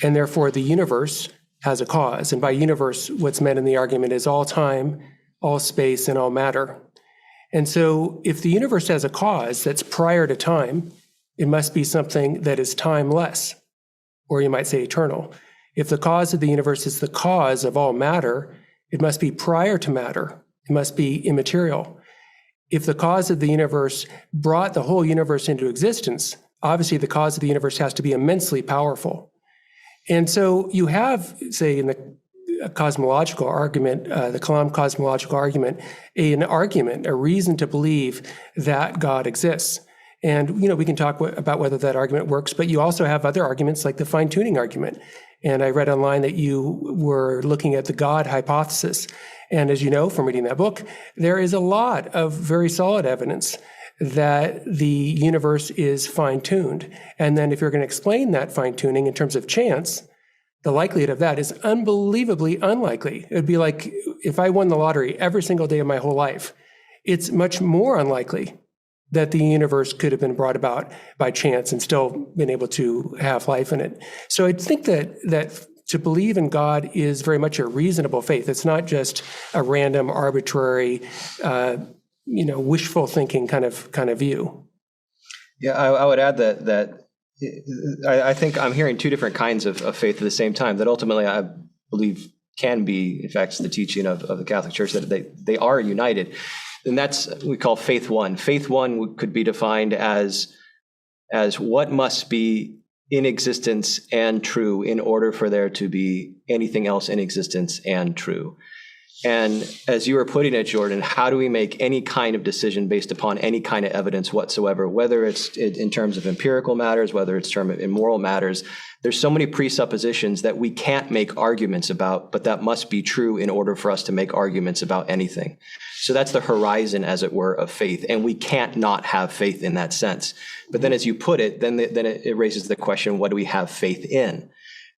And therefore the universe has a cause. And by universe, what's meant in the argument is all time, all space, and all matter. And so if the universe has a cause that's prior to time, it must be something that is timeless, or you might say eternal. If the cause of the universe is the cause of all matter, it must be prior to matter. It must be immaterial. If the cause of the universe brought the whole universe into existence, obviously the cause of the universe has to be immensely powerful. And so you have, say, in the cosmological argument, the Kalam cosmological argument, a reason to believe that God exists. And, we can talk about whether that argument works, but you also have other arguments like the fine-tuning argument. And I read online that you were looking at the God hypothesis. And as you know from reading that book, there is a lot of very solid evidence that the universe is fine-tuned. And then if you're going to explain that fine-tuning in terms of chance, the likelihood of that is unbelievably unlikely. It would be like if I won the lottery every single day of my whole life. It's much more unlikely that the universe could have been brought about by chance and still been able to have life in it. So I think that to believe in God is very much a reasonable faith. It's not just a random, arbitrary, wishful thinking kind of view. Yeah, I would add that I think I'm hearing two different kinds of faith at the same time that ultimately I believe can be, in fact, the teaching of the Catholic Church, that they are united. And that's what we call faith one. Faith one could be defined as what must be in existence and true in order for there to be anything else in existence and true. And as you were putting it, Jordan, how do we make any kind of decision based upon any kind of evidence whatsoever, whether it's in terms of empirical matters, whether it's in moral matters? There's so many presuppositions that we can't make arguments about, but that must be true in order for us to make arguments about anything. So that's the horizon, as it were, of faith. And we can't not have faith in that sense. But then as you put it, then it raises the question, what do we have faith in?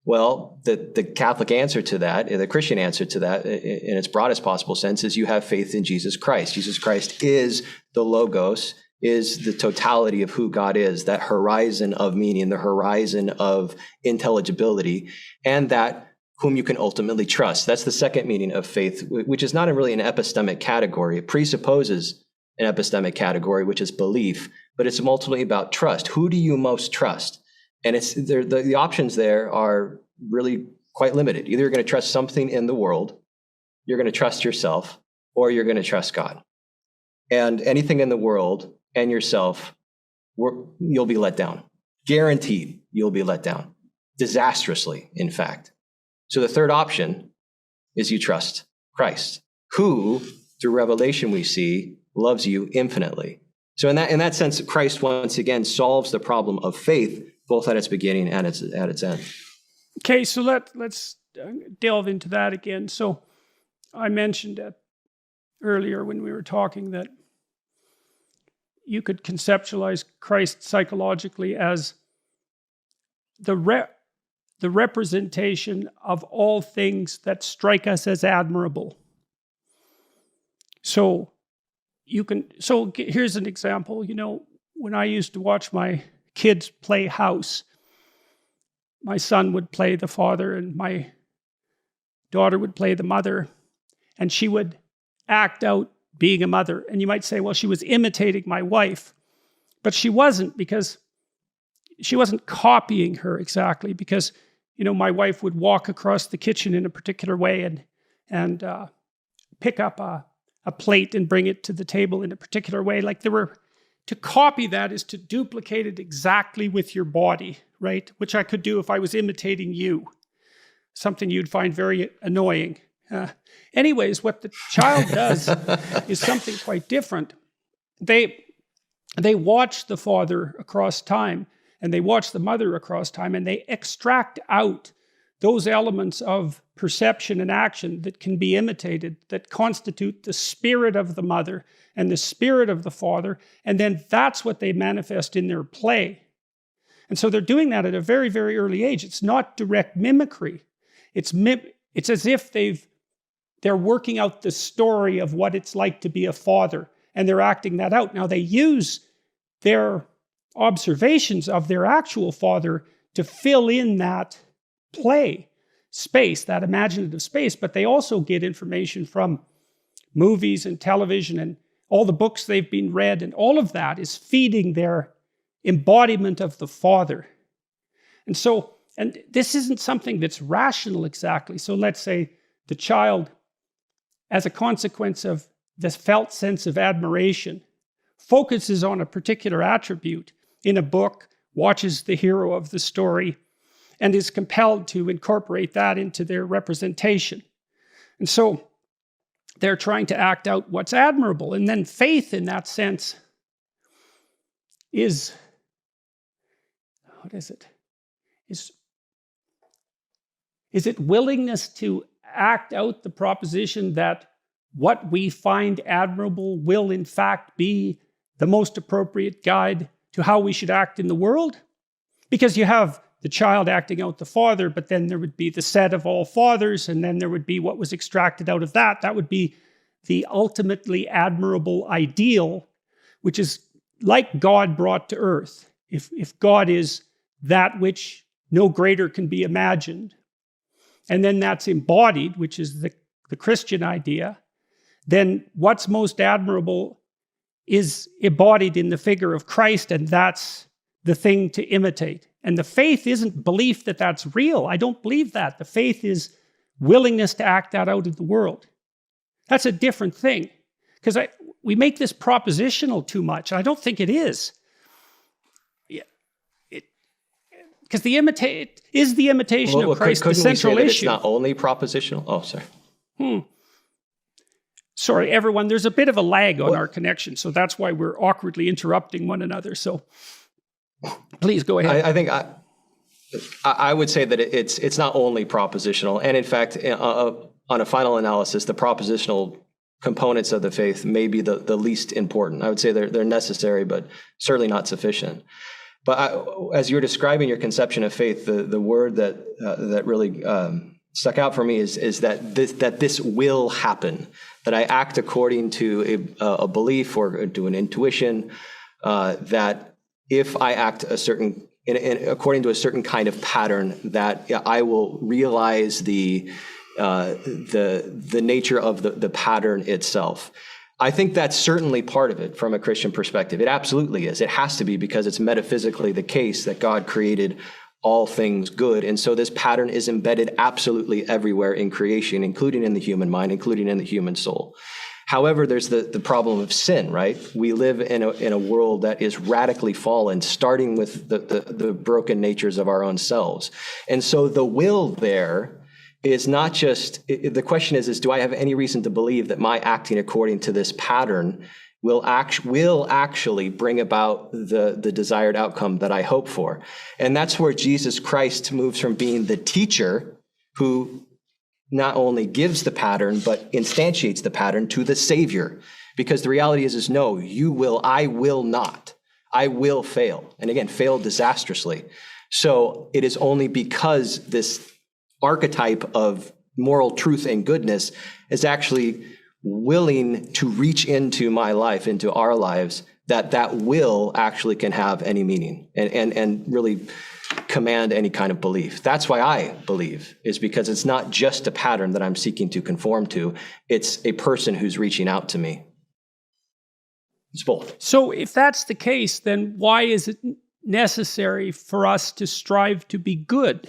Well, the Catholic answer to that, the Christian answer to that, in its broadest possible sense, is you have faith in Jesus Christ. Jesus Christ is the Logos, is the totality of who God is, that horizon of meaning, the horizon of intelligibility, and that whom you can ultimately trust. That's the second meaning of faith, which is not really an epistemic category. It presupposes an epistemic category, which is belief, but it's ultimately about trust. Who do you most trust? And the options there are really quite limited. Either you're going to trust something in the world, you're going to trust yourself, or you're going to trust God. And anything in the world and yourself, you'll be let down. Guaranteed, you'll be let down. Disastrously, in fact. So the third option is you trust Christ, who, through revelation we see, loves you infinitely. So in that sense, Christ once again solves the problem of faith, both at its beginning and at its end. Okay, so let's delve into that again. So I mentioned earlier when we were talking that you could conceptualize Christ psychologically as the representation of all things that strike us as admirable. So here's an example. When I used to watch my kids play house, my son would play the father and my daughter would play the mother, and she would act out being a mother. And you might say, well, she was imitating my wife. But she wasn't, because she wasn't copying her exactly, because my wife would walk across the kitchen in a particular way and pick up a plate and bring it to the table in a particular way. To copy that is to duplicate it exactly with your body, right? Which I could do if I was imitating you. Something you'd find very annoying. Anyways, what the child does is something quite different. They watch the father across time, and they watch the mother across time, and they extract out those elements of perception and action that can be imitated, that constitute the spirit of the mother and the spirit of the father, and then that's what they manifest in their play. And so they're doing that at a very, very early age. It's not direct mimicry. It's as if they're working out the story of what it's like to be a father, and they're acting that out. Now, they use their observations of their actual father to fill in that play space, that imaginative space, but they also get information from movies and television and all the books they've been read, and all of that is feeding their embodiment of the father. And this isn't something that's rational exactly. So let's say the child, as a consequence of this felt sense of admiration, focuses on a particular attribute in a book, watches the hero of the story, and is compelled to incorporate that into their representation. And so they're trying to act out what's admirable. And then faith in that sense is, is it willingness to act out the proposition that what we find admirable will in fact be the most appropriate guide to how we should act in the world? Because you have the child acting out the father, but then there would be the set of all fathers, and then there would be what was extracted out of that. That would be the ultimately admirable ideal, which is like God brought to earth. If God is that which no greater can be imagined, and then that's embodied, which is the Christian idea, then what's most admirable is embodied in the figure of Christ, and that's the thing to imitate. And the faith isn't belief that that's real. I don't believe that. The faith is willingness to act that out in the world. That's a different thing. Because we make this propositional too much. I don't think it is. Because the imitation of Christ the central issue. It's not only propositional. Oh, sorry. Sorry, everyone. There's a bit of a lag on our connection, so that's why we're awkwardly interrupting one another. So please go ahead. I think I would say that it's not only propositional, and in fact, on a final analysis, the propositional components of the faith may be the least important. I would say they're necessary, but certainly not sufficient. But as you're describing your conception of faith, the word that really stuck out for me is that this will happen. That I act according to a belief or to an intuition. That if I act according to a certain kind of pattern, that I will realize the nature of the pattern itself. I think that's certainly part of it from a Christian perspective. It absolutely is. It has to be, because it's metaphysically the case that God created all things good. And so this pattern is embedded absolutely everywhere in creation, including in the human mind, including in the human soul. However, there's the problem of sin, right? We live in a world that is radically fallen, starting with the broken natures of our own selves. And so the will there is not just, the question is do I have any reason to believe that my acting according to this pattern will actually bring about the desired outcome that I hope for? And that's where Jesus Christ moves from being the teacher who not only gives the pattern, but instantiates the pattern, to the Savior. Because the reality is no, I will not. I will fail. And again, fail disastrously. So it is only because this archetype of moral truth and goodness is actually willing to reach into my life, into our lives, that will actually can have any meaning and really command any kind of belief. That's why I believe, is because it's not just a pattern that I'm seeking to conform to. It's a person who's reaching out to me. It's both. So if that's the case, then why is it necessary for us to strive to be good?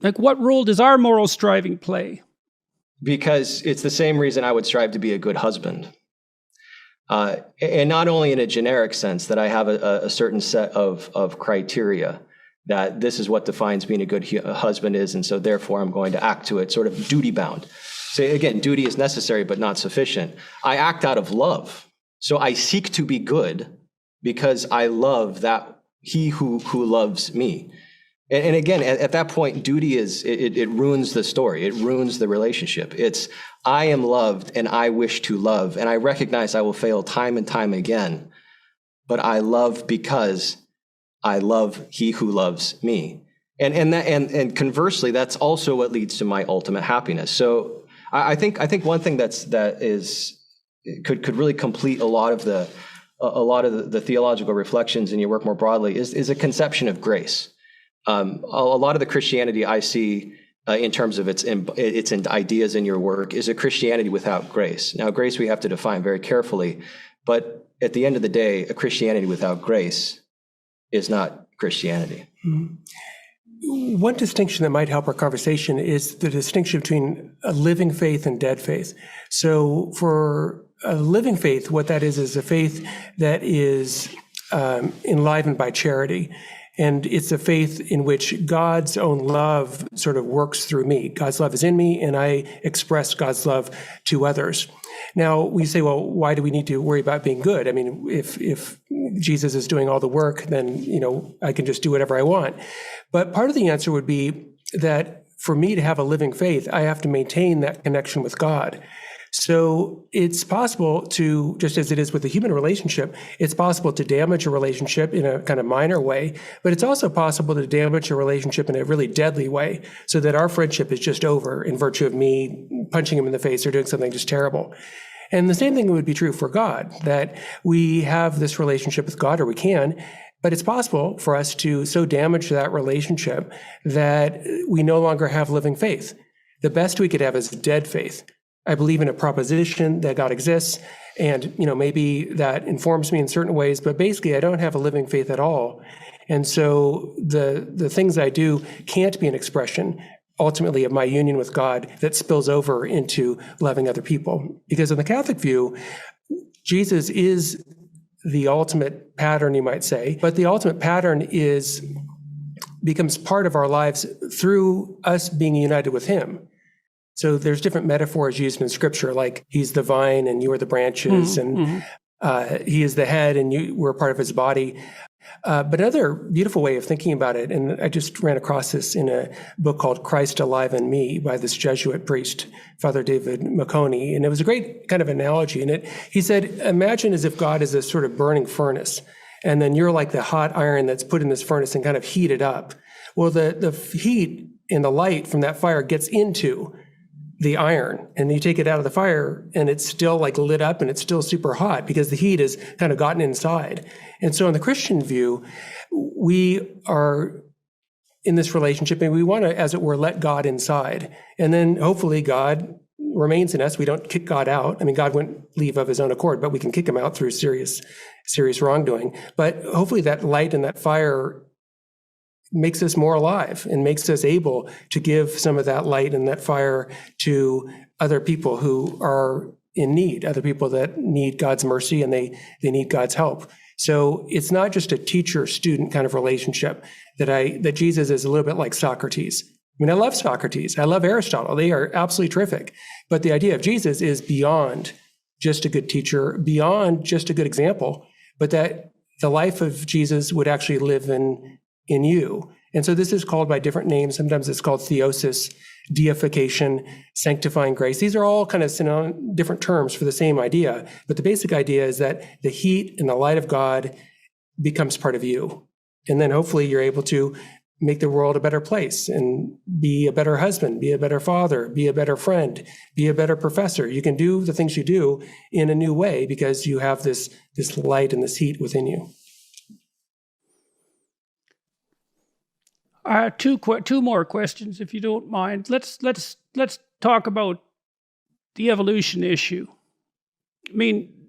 Like, what role does our moral striving play? Because it's the same reason I would strive to be a good husband. And not only in a generic sense that I have a certain set of criteria, that this is what defines being a good husband is, and so therefore I'm going to act to it, sort of duty bound. So again, duty is necessary but not sufficient. I act out of love. So I seek to be good because I love that he who loves me. And again, at that point, duty it ruins the story. It ruins the relationship. It's, I am loved and I wish to love, and I recognize I will fail time and time again, but I love because I love he who loves me. And conversely, that's also what leads to my ultimate happiness. So I think one thing that could really complete a lot of the theological reflections in your work more broadly is a conception of grace. A lot of the Christianity I see in terms of its ideas in your work is a Christianity without grace. Now, grace we have to define very carefully, but at the end of the day, a Christianity without grace is not Christianity. Mm-hmm. One distinction that might help our conversation is the distinction between a living faith and dead faith. So for a living faith, what that is a faith that is enlivened by charity. And it's a faith in which God's own love sort of works through me. God's love is in me, and I express God's love to others. Now, we say, well, why do we need to worry about being good? I mean, if Jesus is doing all the work, then, I can just do whatever I want. But part of the answer would be that for me to have a living faith, I have to maintain that connection with God. So it's possible to, just as it is with the human relationship, it's possible to damage a relationship in a kind of minor way, but it's also possible to damage a relationship in a really deadly way, so that our friendship is just over in virtue of me punching him in the face or doing something just terrible. And the same thing would be true for God, that we have this relationship with God, or we can, but it's possible for us to so damage that relationship that we no longer have living faith. The best we could have is dead faith. I believe in a proposition that God exists, and maybe that informs me in certain ways, but basically I don't have a living faith at all. And so the things I do can't be an expression ultimately of my union with God that spills over into loving other people. Because in the Catholic view, Jesus is the ultimate pattern, you might say, but the ultimate pattern becomes part of our lives through us being united with him. So there's different metaphors used in Scripture, like he's the vine and you are the branches, and he is the head and we're part of his body. But another beautiful way of thinking about it, and I just ran across this in a book called Christ Alive in Me by this Jesuit priest, Father David Maconi, and it was a great kind of analogy. And he said, imagine as if God is a sort of burning furnace, and then you're like the hot iron that's put in this furnace and kind of heated up. Well, the heat and the light from that fire gets into the iron, and you take it out of the fire and it's still like lit up and it's still super hot because the heat has kind of gotten inside. And so in the Christian view, we are in this relationship and we want to, as it were, let God inside. And then hopefully God remains in us. We don't kick God out. I mean, God wouldn't leave of his own accord, but we can kick him out through serious wrongdoing. But hopefully that light and that fire makes us more alive and makes us able to give some of that light and that fire to other people who are in need, other people that need God's mercy and they need God's help. So it's not just a teacher-student kind of relationship that Jesus is a little bit like Socrates. I mean, I love Socrates. I love Aristotle. They are absolutely terrific. But the idea of Jesus is beyond just a good teacher, beyond just a good example, but that the life of Jesus would actually live in you. And so this is called by different names. Sometimes it's called theosis, deification, sanctifying grace. These are all kind of different terms for the same idea. But the basic idea is that the heat and the light of God becomes part of you. And then hopefully you're able to make the world a better place and be a better husband, be a better father, be a better friend, be a better professor. You can do the things you do in a new way because you have this light and this heat within you. Two more questions, if you don't mind. Let's talk about the evolution issue. I mean,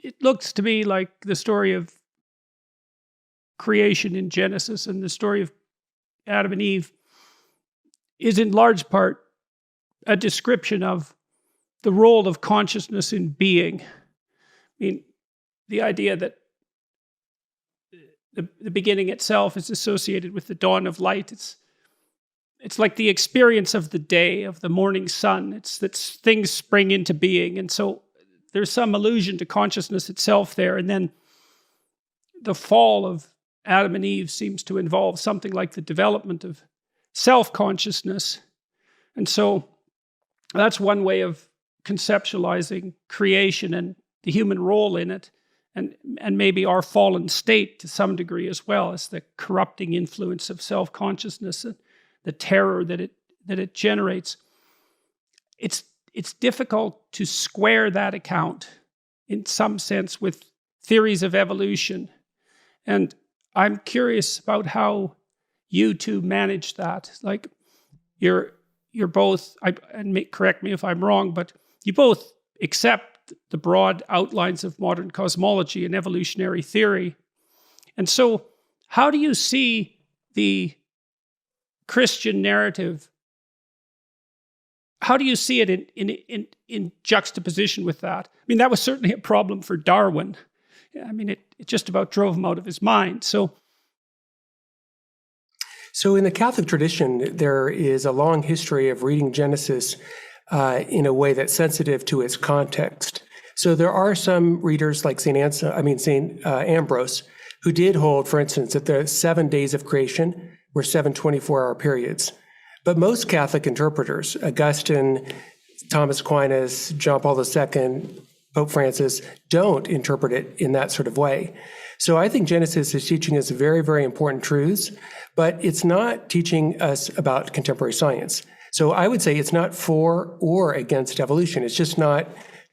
it looks to me like the story of creation in Genesis and the story of Adam and Eve is in large part a description of the role of consciousness in being. I mean, the idea that the beginning itself is associated with the dawn of light. It's like the experience of the day, of the morning sun. It's that things spring into being. And so there's some allusion to consciousness itself there. And then the fall of Adam and Eve seems to involve something like the development of self-consciousness. And so that's one way of conceptualizing creation and the human role in it. And maybe our fallen state to some degree as well as the corrupting influence of self-consciousness and the terror that it generates. It's difficult to square that account in some sense with theories of evolution. And I'm curious about how you two manage that. Like you're both, correct me if I'm wrong, but you both accept the broad outlines of modern cosmology and evolutionary theory. And so how do you see the Christian narrative? How do you see it in juxtaposition with that? I mean, that was certainly a problem for Darwin. I mean, it just about drove him out of his mind. So in the Catholic tradition, there is a long history of reading Genesis in a way that's sensitive to its context. So there are some readers like St. Ambrose, who did hold, for instance, that the 7 days of creation were 7 24-hour periods. But most Catholic interpreters, Augustine, Thomas Aquinas, John Paul II, Pope Francis, don't interpret it in that sort of way. So I think Genesis is teaching us very, very important truths, but it's not teaching us about contemporary science. So I would say it's not for or against evolution. It's just not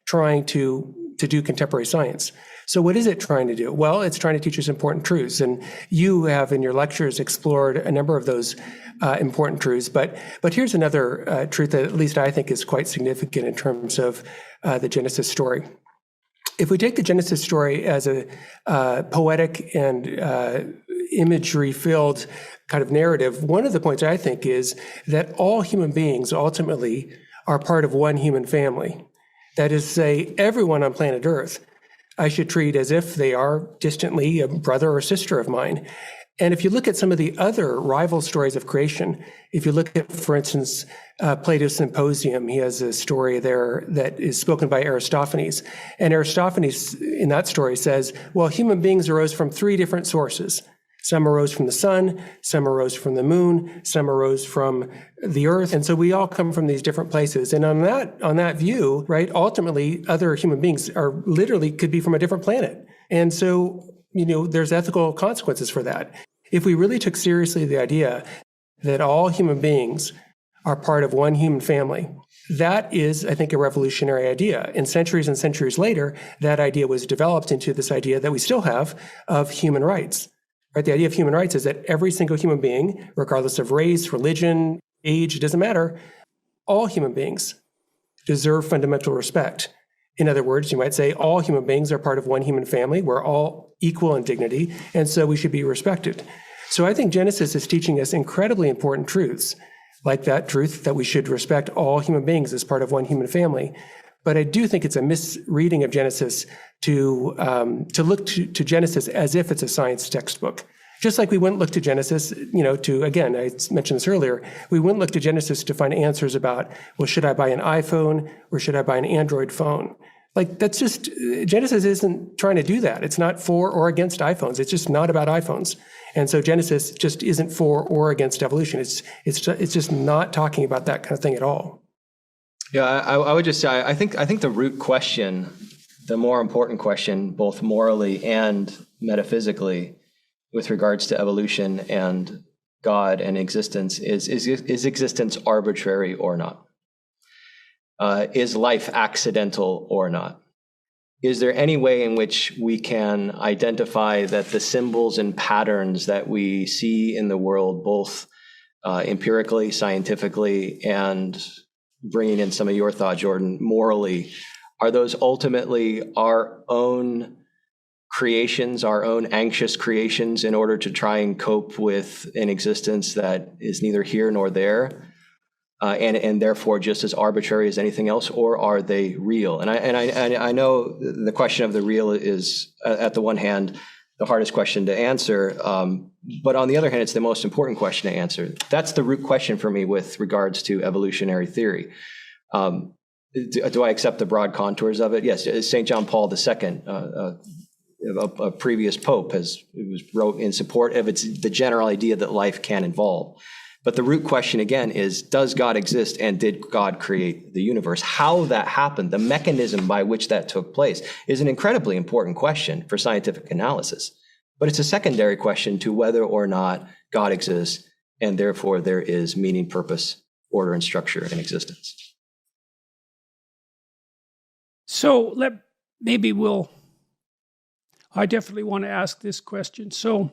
trying to do contemporary science. So what is it trying to do? Well, it's trying to teach us important truths. And you have in your lectures explored a number of those important truths. But here's another truth that at least I think is quite significant in terms of the Genesis story. If we take the Genesis story as a poetic and imagery-filled kind of narrative, one of the points I think is that all human beings ultimately are part of one human family. That is to say, everyone on planet Earth I should treat as if they are distantly a brother or sister of mine. And if you look at some of the other rival stories of creation, if you look at, for instance, Plato's Symposium, he has a story there that is spoken by Aristophanes. And Aristophanes in that story says, well, human beings arose from 3 different sources. Some arose from the sun, some arose from the moon, some arose from the earth. And so we all come from these different places. And on that view, right, ultimately other human beings are literally could be from a different planet. And so, there's ethical consequences for that. If we really took seriously the idea that all human beings are part of one human family, that is, I think, a revolutionary idea. And centuries later, that idea was developed into this idea that we still have of human rights. Right? The idea of human rights is that every single human being, regardless of race, religion, age, it doesn't matter, all human beings deserve fundamental respect. In other words, you might say all human beings are part of one human family. We're all equal in dignity, and so we should be respected. So I think Genesis is teaching us incredibly important truths, like that truth that we should respect all human beings as part of one human family. But I do think it's a misreading of Genesis to look to Genesis as if it's a science textbook. Just like we wouldn't look to Genesis, again, I mentioned this earlier, we wouldn't look to Genesis to find answers about, well, should I buy an iPhone or should I buy an Android phone? Like, that's just, Genesis isn't trying to do that. It's not for or against iPhones. It's just not about iPhones. And so Genesis just isn't for or against evolution. It's just not talking about that kind of thing at all. Yeah, I would just say, I think the root question, the more important question, both morally and metaphysically, with regards to evolution and God and existence, is existence arbitrary or not? Is life accidental or not? Is there any way in which we can identify that the symbols and patterns that we see in the world, both empirically, scientifically, and bringing in some of your thought, Jordan, morally, are those ultimately our own creations, our own anxious creations in order to try and cope with an existence that is neither here nor there, and therefore just as arbitrary as anything else, or are they real? And I know the question of the real is, at the one hand, the hardest question to answer, but on the other hand, it's the most important question to answer. That's the root question for me with regards to evolutionary theory. Do I accept the broad contours of it? Yes. St. John Paul II, a previous pope, wrote in support of the general idea that life can evolve. But the root question again is, does God exist, and did God create the universe? How that happened, the mechanism by which that took place, is an incredibly important question for scientific analysis. But it's a secondary question to whether or not God exists, and therefore there is meaning, purpose, order, and structure in existence. So I definitely want to ask this question. So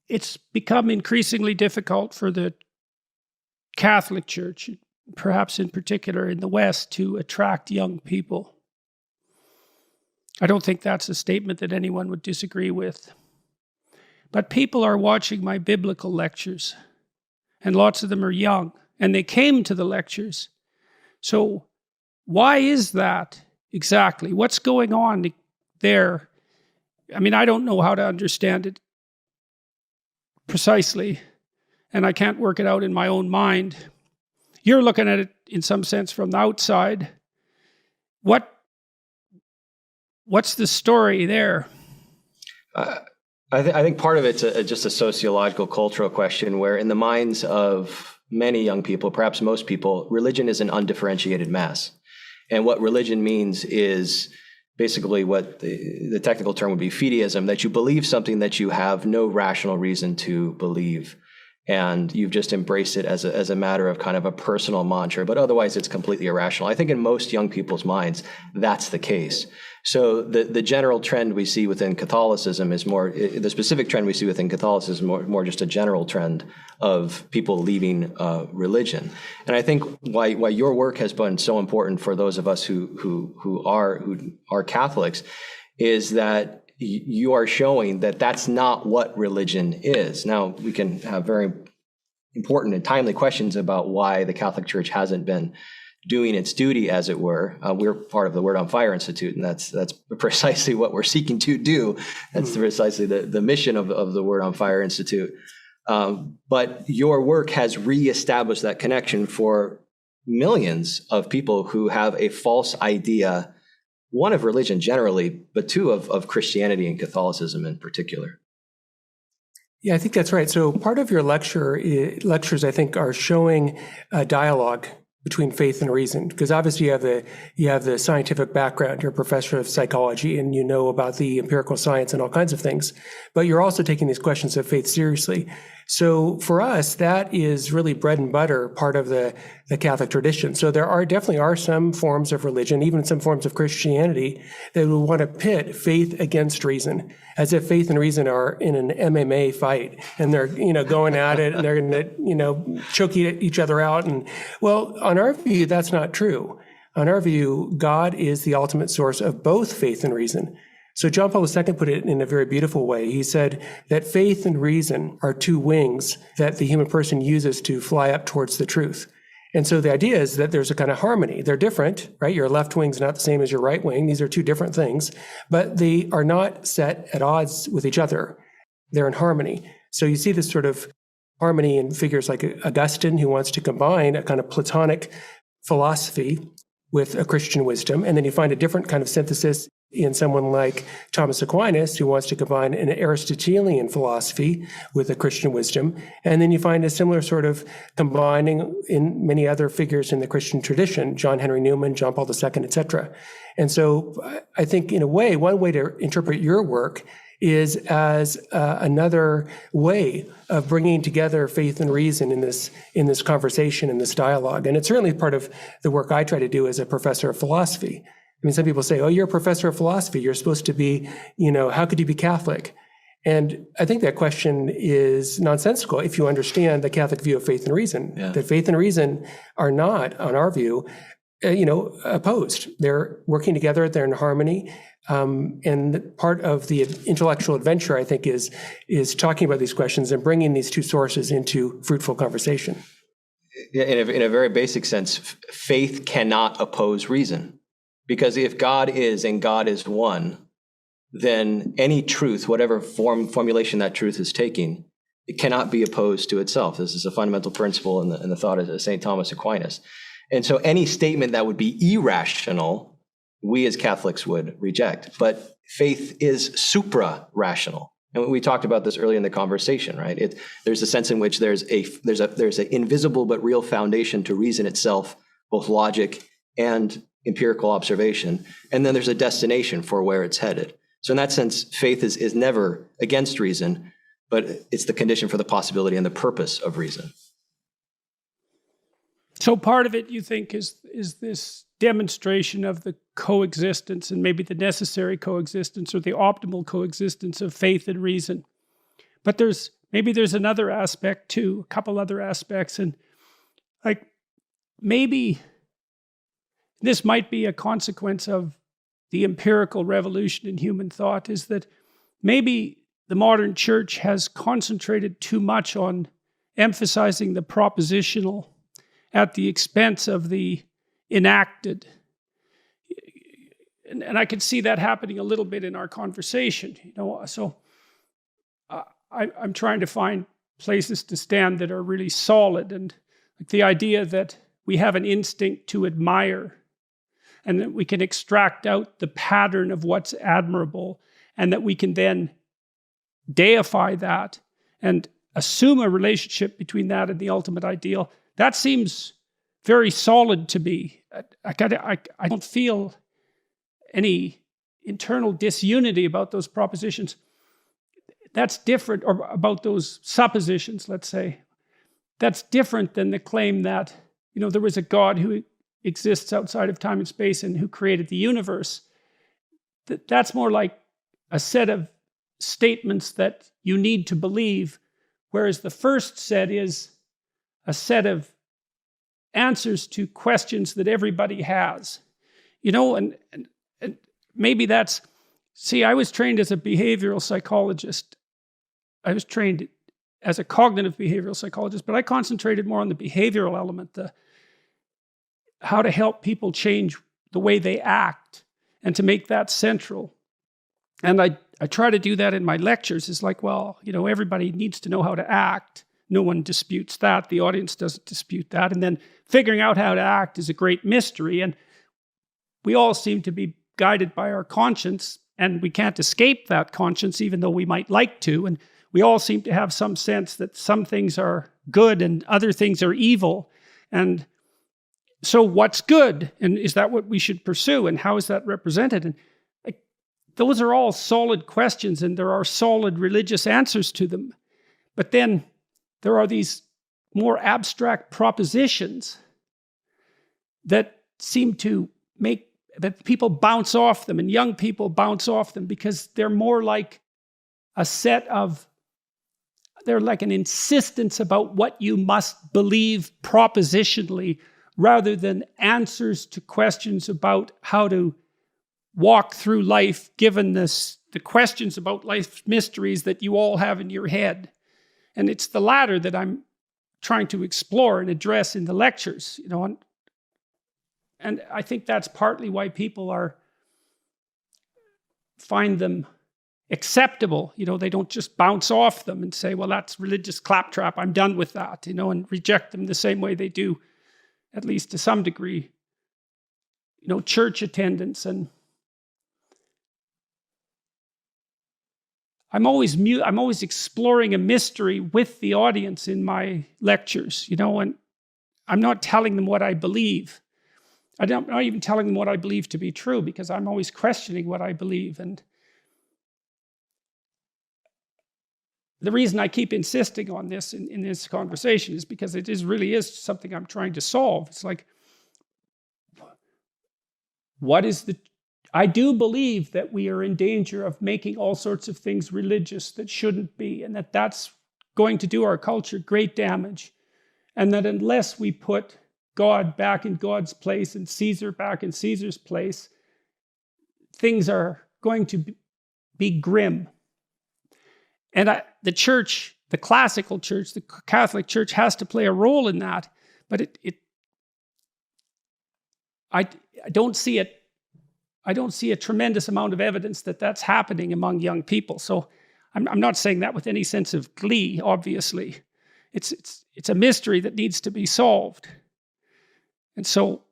it's become increasingly difficult for the Catholic Church, perhaps in particular in the West, to attract young people. I don't think that's a statement that anyone would disagree with. But people are watching my biblical lectures, and lots of them are young, and they came to the lectures. So why is that exactly? What's going on there? I mean, I don't know how to understand it precisely, and I can't work it out in my own mind. You're looking at it in some sense from the outside. What's the story there? I think part of it's just a sociological, cultural question where in the minds of many young people, perhaps most people, religion is an undifferentiated mass. And what religion means is basically what the technical term would be fideism, that you believe something that you have no rational reason to believe. And you've just embraced it as a matter of kind of a personal mantra, but otherwise it's completely irrational. I think in most young people's minds, that's the case. So the general trend we see within Catholicism is the specific trend we see within Catholicism is more just a general trend of people leaving religion. And I think why your work has been so important for those of us who are Catholics is that you are showing that that's not what religion is. Now, we can have very important and timely questions about why the Catholic Church hasn't been doing its duty, as it were. We're part of the Word on Fire Institute, and that's precisely what we're seeking to do. That's precisely the mission of the Word on Fire Institute. But your work has reestablished that connection for millions of people who have a false idea, one of religion generally, but two of Christianity and Catholicism in particular. Yeah, I think that's right. So part of your lectures, I think, are showing a dialogue between faith and reason, because obviously you have the scientific background. You're a professor of psychology, and you know about the empirical science and all kinds of things. But you're also taking these questions of faith seriously. So for us, that is really bread and butter, part of the Catholic tradition. So there are definitely some forms of religion, even some forms of Christianity, that would want to pit faith against reason, as if faith and reason are in an MMA fight, and they're going at it, and they're going to choke each other out. And well, on our view, that's not true. On our view, God is the ultimate source of both faith and reason. So John Paul II put it in a very beautiful way. He said that faith and reason are two wings that the human person uses to fly up towards the truth. And so the idea is that there's a kind of harmony. They're different, right? Your left wing's not the same as your right wing. These are two different things, but they are not set at odds with each other. They're in harmony. So you see this sort of harmony in figures like Augustine, who wants to combine a kind of Platonic philosophy with a Christian wisdom. And then you find a different kind of synthesis in someone like Thomas Aquinas, who wants to combine an Aristotelian philosophy with a Christian wisdom. And then you find a similar sort of combining in many other figures in the Christian tradition, John Henry Newman, John Paul II, etc. And so I think in a way, one way to interpret your work is as another way of bringing together faith and reason in this conversation, in this dialogue. And it's certainly part of the work I try to do as a professor of philosophy. I mean, some people say, oh, you're a professor of philosophy. You're supposed to be, how could you be Catholic? And I think that question is nonsensical if you understand the Catholic view of faith and reason, that faith and reason are not, on our view, opposed. They're working together. They're in harmony. And part of the intellectual adventure, I think, is talking about these questions and bringing these two sources into fruitful conversation. In a very basic sense, faith cannot oppose reason. Because if God is and God is one, then any truth, whatever formulation that truth is taking, it cannot be opposed to itself. This is a fundamental principle in the thought of St. Thomas Aquinas. And so any statement that would be irrational, we as Catholics would reject. But faith is supra-rational. And we talked about this earlier in the conversation, right? There's a sense in which there's an invisible but real foundation to reason itself, both logic and empirical observation, and then there's a destination for where it's headed. So in that sense, faith is never against reason, but it's the condition for the possibility and the purpose of reason. So part of it, you think, is this demonstration of the coexistence and maybe the necessary coexistence or the optimal coexistence of faith and reason. But there's another aspect too, a couple other aspects, and like maybe this might be a consequence of the empirical revolution in human thought, is that maybe the modern church has concentrated too much on emphasizing the propositional at the expense of the enacted. And I could see that happening a little bit in our conversation. So I'm trying to find places to stand that are really solid, and like the idea that we have an instinct to admire, and that we can extract out the pattern of what's admirable, and that we can then deify that and assume a relationship between that and the ultimate ideal. That seems very solid to me. I don't feel any internal disunity about those propositions. That's different, or about those suppositions, let's say. That's different than the claim that, there was a God who exists outside of time and space and who created the universe. That's more like a set of statements that you need to believe, whereas the first set is a set of answers to questions that everybody has. And maybe that's, I was trained as a behavioral psychologist. I was trained as a cognitive behavioral psychologist, but I concentrated more on the behavioral element, how to help people change the way they act and to make that central. And I try to do that in my lectures. It's like, everybody needs to know how to act. No one disputes that. The audience doesn't dispute that. And then figuring out how to act is a great mystery. And we all seem to be guided by our conscience, and we can't escape that conscience, even though we might like to. And we all seem to have some sense that some things are good and other things are evil. And so what's good? And is that what we should pursue? And how is that represented? And those are all solid questions, and there are solid religious answers to them. But then there are these more abstract propositions that seem to make that people bounce off them, and young people bounce off them because they're more like they're like an insistence about what you must believe propositionally, rather than answers to questions about how to walk through life, given the questions about life's mysteries that you all have in your head. And it's the latter that I'm trying to explore and address in the lectures, and I think that's partly why people find them acceptable. They don't just bounce off them and say, well, that's religious claptrap, I'm done with that, and reject them the same way they do, at least to some degree, church attendance. And I'm always exploring a mystery with the audience in my lectures, and I'm not telling them what I believe. I'm not even telling them what I believe to be true, because I'm always questioning what I believe. And the reason I keep insisting on this in this conversation is because it really is something I'm trying to solve. It's like, I do believe that we are in danger of making all sorts of things religious that shouldn't be, and that's going to do our culture great damage. And that unless we put God back in God's place and Caesar back in Caesar's place, things are going to be grim. And the church, the classical church, the Catholic Church, has to play a role in that. But I don't see it. I don't see a tremendous amount of evidence that that's happening among young people. So I'm not saying that with any sense of glee. Obviously, it's a mystery that needs to be solved. And so,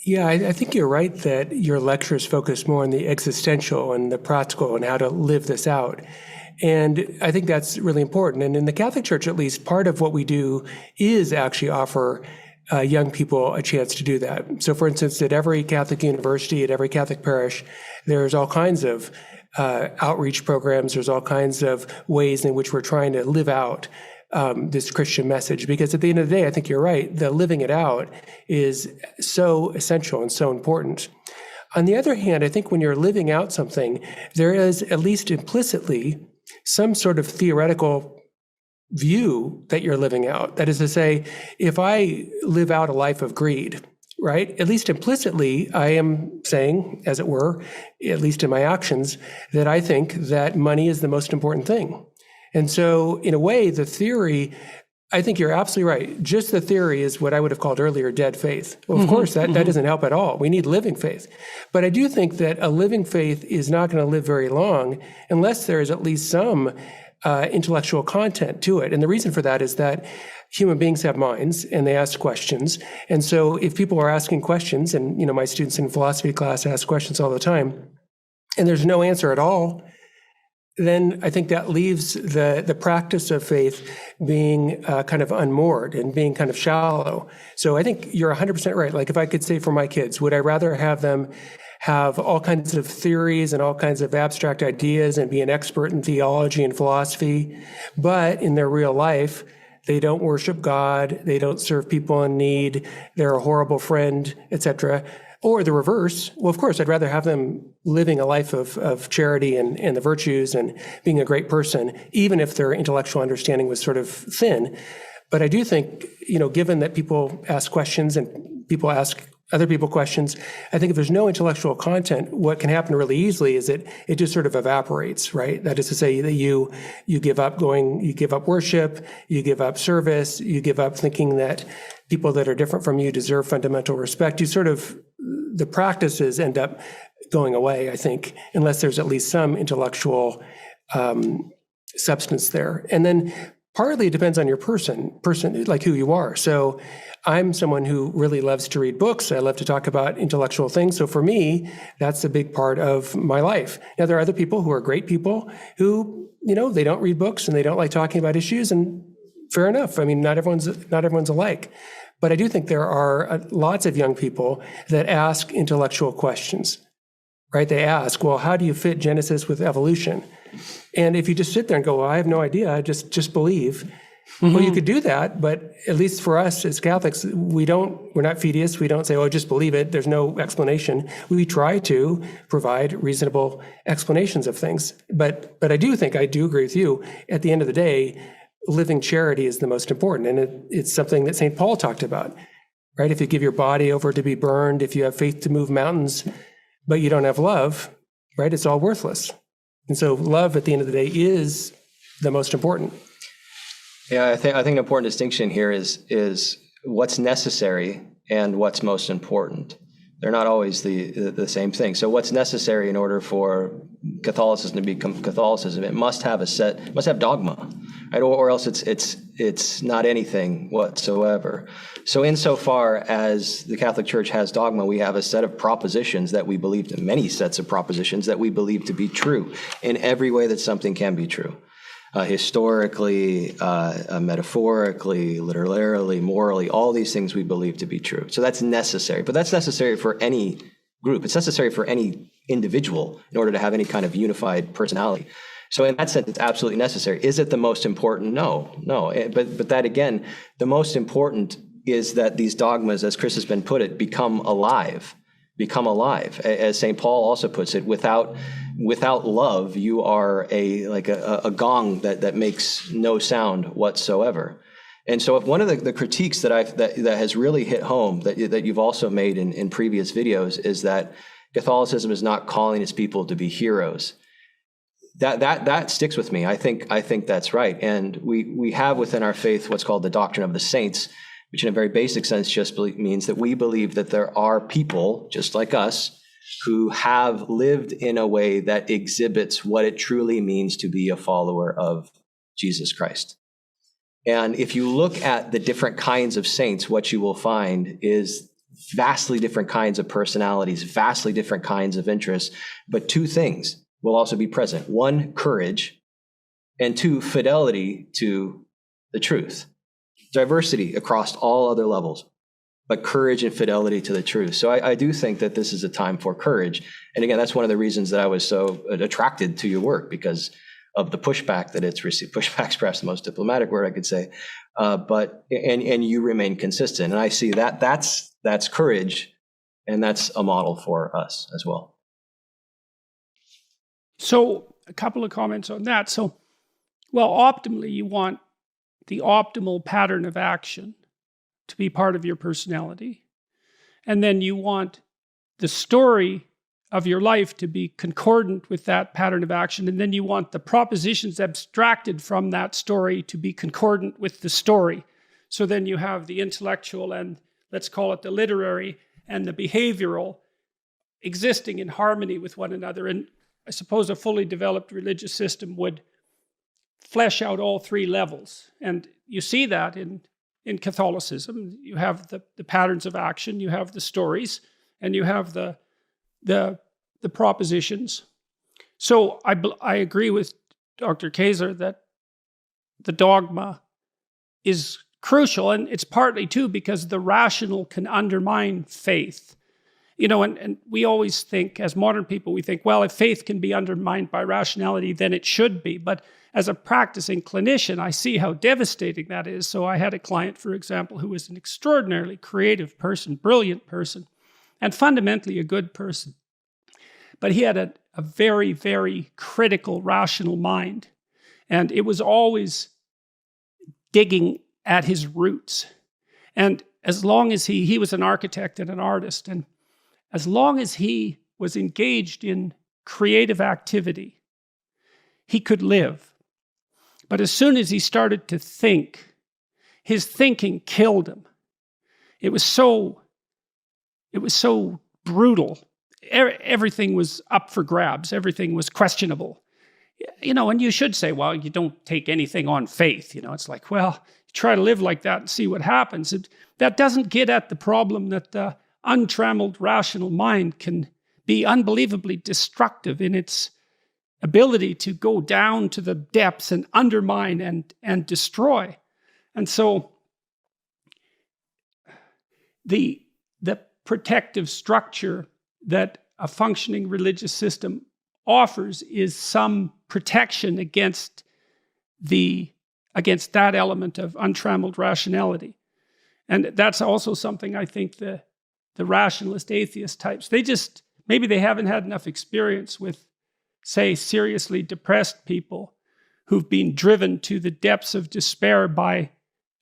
yeah, I think you're right that your lectures focus more on the existential and the practical and how to live this out. And I think that's really important. And in the Catholic Church, at least, part of what we do is actually offer young people a chance to do that. So, for instance, at every Catholic university, at every Catholic parish, there's all kinds of outreach programs. There's all kinds of ways in which we're trying to live out this Christian message. Because at the end of the day, I think you're right, the living it out is so essential and so important. On the other hand, I think when you're living out something, there is, at least implicitly, some sort of theoretical view that you're living out. That is to say, if I live out a life of greed, right, at least implicitly, I am saying, as it were, at least in my actions, that I think that money is the most important thing. And so, in a way, the theory, I think you're absolutely right. Just the theory is what I would have called earlier dead faith. Well, of course, that doesn't help at all. We need living faith. But I do think that a living faith is not going to live very long unless there is at least some intellectual content to it. And the reason for that is that human beings have minds and they ask questions. And so if people are asking questions, and my students in philosophy class ask questions all the time, and there's no answer at all, then I think that leaves the practice of faith being kind of unmoored and being kind of shallow. So I think you're 100% right. Like if I could say for my kids, would I rather have them have all kinds of theories and all kinds of abstract ideas and be an expert in theology and philosophy, but in their real life, they don't worship God, they don't serve people in need, they're a horrible friend, etc. Or the reverse, well, of course, I'd rather have them living a life of charity and the virtues and being a great person, even if their intellectual understanding was sort of thin. But I do think, given that people ask questions and people ask other people questions, I think if there's no intellectual content, what can happen really easily is it just sort of evaporates, right? That is to say that you give up worship, you give up service, you give up thinking that people that are different from you deserve fundamental respect. The practices end up going away, I think, unless there's at least some intellectual substance there. And then partly it depends on your person, like who you are. So I'm someone who really loves to read books. I love to talk about intellectual things. So for me, that's a big part of my life. Now, there are other people who are great people who, they don't read books and they don't like talking about issues, and fair enough. I mean, not everyone's alike. But I do think there are lots of young people that ask intellectual questions, right? They ask, well, how do you fit Genesis with evolution? And if you just sit there and go, well, I have no idea, I just believe. Well, you could do that, but at least for us as Catholics, we're not fideists. We don't say, oh, just believe it. There's no explanation. We try to provide reasonable explanations of things. But I do agree with you. At the end of the day, living charity is the most important. And it's something that St. Paul talked about, right? If you give your body over to be burned, if you have faith to move mountains, but you don't have love, right? It's all worthless. And so love at the end of the day is the most important. Yeah, I think an important distinction here is what's necessary and what's most important. They're not always the same thing. So what's necessary in order for Catholicism to become Catholicism, it must have dogma, right? Or else it's not anything whatsoever. So insofar as the Catholic Church has dogma, we have a set of propositions that we believe, many sets of propositions that we believe to be true in every way that something can be true. Historically, metaphorically, literarily, morally, all these things we believe to be true. So that's necessary, but that's necessary for any group. It's necessary for any individual in order to have any kind of unified personality. So in that sense, it's absolutely necessary. Is it the most important? No. But that again, the most important is that these dogmas, as Chris has been put it, become alive. As St. Paul also puts it, without love, you are a gong that makes no sound whatsoever. And so if one of the critiques that has really hit home that you've also made in previous videos is that Catholicism is not calling its people to be heroes. That sticks with me. I think that's right. And we have within our faith what's called the doctrine of the saints, which in a very basic sense just means that we believe that there are people just like us who have lived in a way that exhibits what it truly means to be a follower of Jesus Christ. And if you look at the different kinds of saints, what you will find is vastly different kinds of personalities, vastly different kinds of interests, but two things will also be present. One, courage, and two, fidelity to the truth. Diversity across all other levels, but courage and fidelity to the truth. So I do think that this is a time for courage. And again, that's one of the reasons that I was so attracted to your work, because of the pushback that it's received. Pushback's perhaps the most diplomatic word I could say. But you remain consistent. And I see that's courage, and that's a model for us as well. So a couple of comments on that. So, well, optimally, you want the optimal pattern of action to be part of your personality. And then you want the story of your life to be concordant with that pattern of action. And then you want the propositions abstracted from that story to be concordant with the story. So then you have the intellectual and, let's call it the literary, and the behavioral existing in harmony with one another. And I suppose a fully developed religious system would flesh out all three levels. And you see that in Catholicism. You have the patterns of action, you have the stories, and you have the propositions. So I agree with Dr. Kaczor that the dogma is crucial, and it's partly too because the rational can undermine faith. And we always think, as modern people, we think, well, if faith can be undermined by rationality, then it should be. But as a practicing clinician, I see how devastating that is. So I had a client, for example, who was an extraordinarily creative person, brilliant person, and fundamentally a good person. But he had a very, very critical, rational mind. And it was always digging at his roots. And as long as he was an architect and an artist, and as long as he was engaged in creative activity, he could live. But as soon as he started to think, his thinking killed him. It was so brutal. Everything was up for grabs. Everything was questionable. And you should say, well, you don't take anything on faith. It's like, well, you try to live like that and see what happens. That doesn't get at the problem that the untrammeled rational mind can be unbelievably destructive in its ability to go down to the depths and undermine and destroy. And so the protective structure that a functioning religious system offers is some protection against that element of untrammeled rationality. And that's also something I think the rationalist atheist types, maybe they haven't had enough experience with, say, seriously depressed people who've been driven to the depths of despair by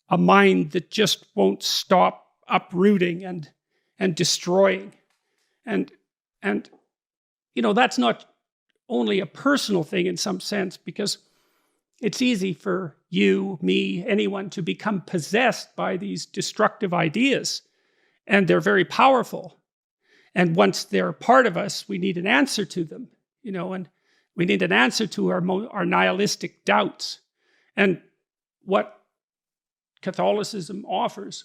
a mind that just won't stop uprooting and destroying. And that's not only a personal thing in some sense, because it's easy for you, me, anyone to become possessed by these destructive ideas. And they're very powerful. And once they're part of us, we need an answer to them, and we need an answer to our nihilistic doubts. And what Catholicism offers,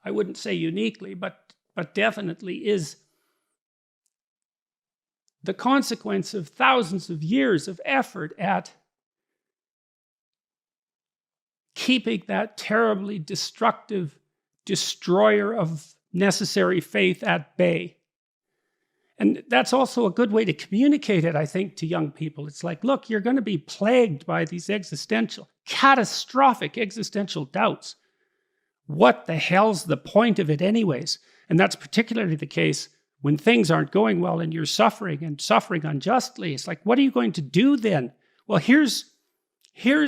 I wouldn't say uniquely, but definitely is the consequence of thousands of years of effort at keeping that terribly destructive destroyer of necessary faith at bay. And that's also a good way to communicate it, I think, to young people. It's like, look, you're going to be plagued by these catastrophic existential doubts. What the hell's the point of it anyways? And that's particularly the case when things aren't going well and you're suffering unjustly. It's like, what are you going to do then? Well, here's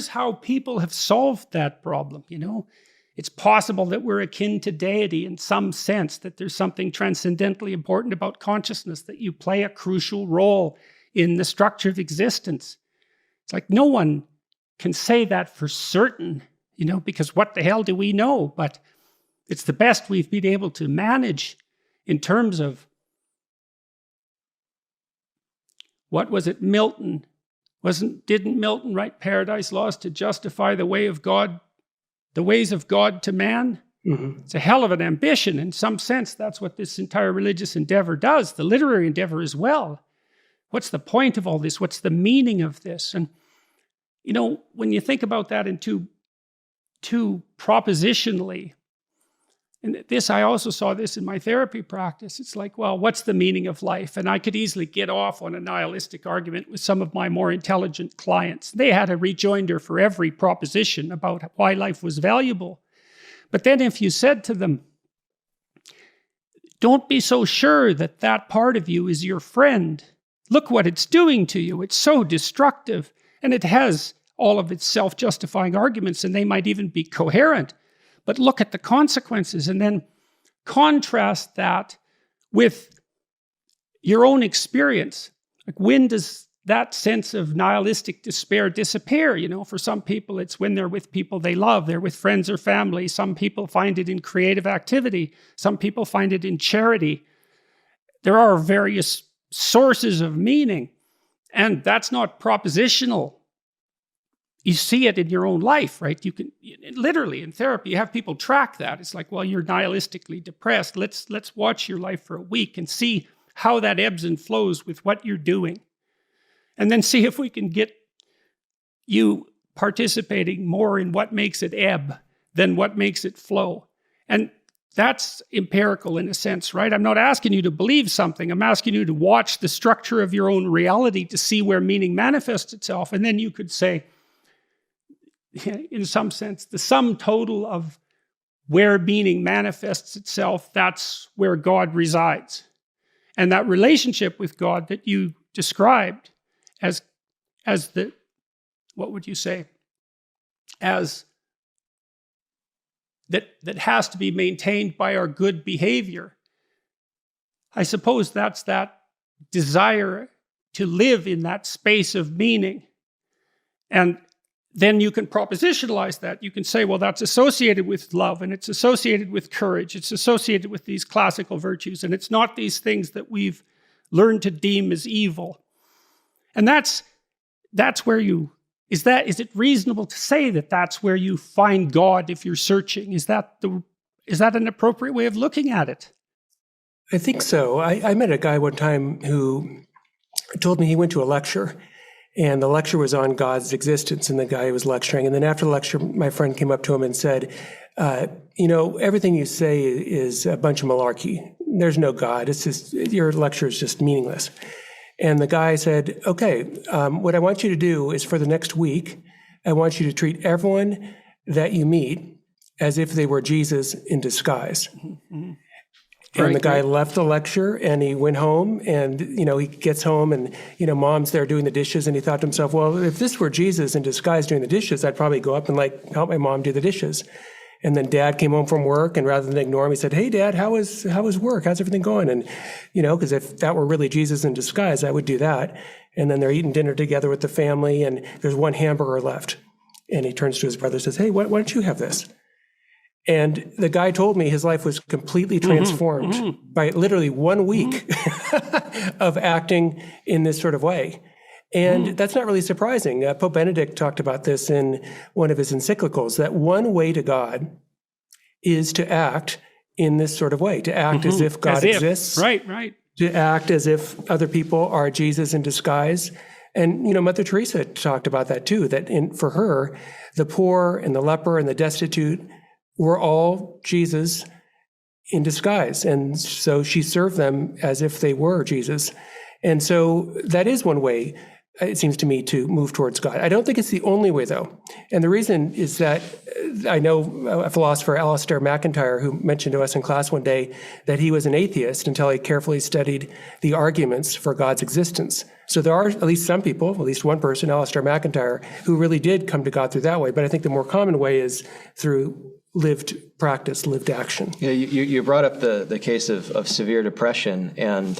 how people have solved that problem, It's possible that we're akin to deity in some sense, that there's something transcendently important about consciousness, that you play a crucial role in the structure of existence. It's like no one can say that for certain, because what the hell do we know? But it's the best we've been able to manage in terms of, what was it, Milton? Didn't Milton write Paradise Lost to justify the ways of God to man? Mm-hmm. It's a hell of an ambition. In some sense, that's what this entire religious endeavor does. The literary endeavor as well. What's the point of all this? What's the meaning of this? And, when you think about that in too propositionally, and I also saw this in my therapy practice. It's like, well, what's the meaning of life? And I could easily get off on a nihilistic argument with some of my more intelligent clients. They had a rejoinder for every proposition about why life was valuable. But then if you said to them, don't be so sure that that part of you is your friend. Look what it's doing to you. It's so destructive. And it has all of its self-justifying arguments, and they might even be coherent. But look at the consequences and then contrast that with your own experience. Like, when does that sense of nihilistic despair disappear? For some people, it's when they're with people they love. They're with friends or family. Some people find it in creative activity. Some people find it in charity. There are various sources of meaning, and that's not propositional. You see it in your own life, right? You can literally in therapy, you have people track that. It's like, well, you're nihilistically depressed. Let's watch your life for a week and see how that ebbs and flows with what you're doing. And then see if we can get you participating more in what makes it ebb than what makes it flow. And that's empirical in a sense, right? I'm not asking you to believe something. I'm asking you to watch the structure of your own reality to see where meaning manifests itself. And then you could say, in some sense, the sum total of where meaning manifests itself, that's where God resides. And that relationship with God that you described as the, what would you say, as that has to be maintained by our good behavior. I suppose that's that desire to live in that space of meaning. And then you can propositionalize that. You can say, well, that's associated with love, and it's associated with courage. It's associated with these classical virtues, and it's not these things that we've learned to deem as evil. And that's where is it reasonable to say that that's where you find God if you're searching? Is that an appropriate way of looking at it? I think so. I met a guy one time who told me he went to a lecture, and the lecture was on God's existence, and the guy was lecturing. And then after the lecture, my friend came up to him and said, everything you say is a bunch of malarkey. There's no God. It's just, your lecture is just meaningless. And the guy said, okay, what I want you to do is for the next week, I want you to treat everyone that you meet as if they were Jesus in disguise. Mm-hmm. And the guy left the lecture and he went home and, he gets home and, mom's there doing the dishes. And he thought to himself, well, if this were Jesus in disguise doing the dishes, I'd probably go up and help my mom do the dishes. And then dad came home from work and rather than ignore him, he said, hey, dad, how was work? How's everything going? And, because if that were really Jesus in disguise, I would do that. And then they're eating dinner together with the family and there's one hamburger left. And he turns to his brother and says, hey, why don't you have this? And the guy told me his life was completely transformed by literally 1 week of acting in this sort of way. And that's not really surprising. Pope Benedict talked about this in one of his encyclicals, that one way to God is to act in this sort of way, to act as if God exists. Right. To act as if other people are Jesus in disguise. And, Mother Teresa talked about that too, that for her, the poor and the leper and the destitute were all Jesus in disguise. And so she served them as if they were Jesus. And so that is one way, it seems to me, to move towards God. I don't think it's the only way, though. And the reason is that I know a philosopher, Alistair MacIntyre, who mentioned to us in class one day that he was an atheist until he carefully studied the arguments for God's existence. So there are at least some people, at least one person, Alistair MacIntyre, who really did come to God through that way. But I think the more common way is through lived practice, lived action. Yeah, you brought up the case of severe depression, and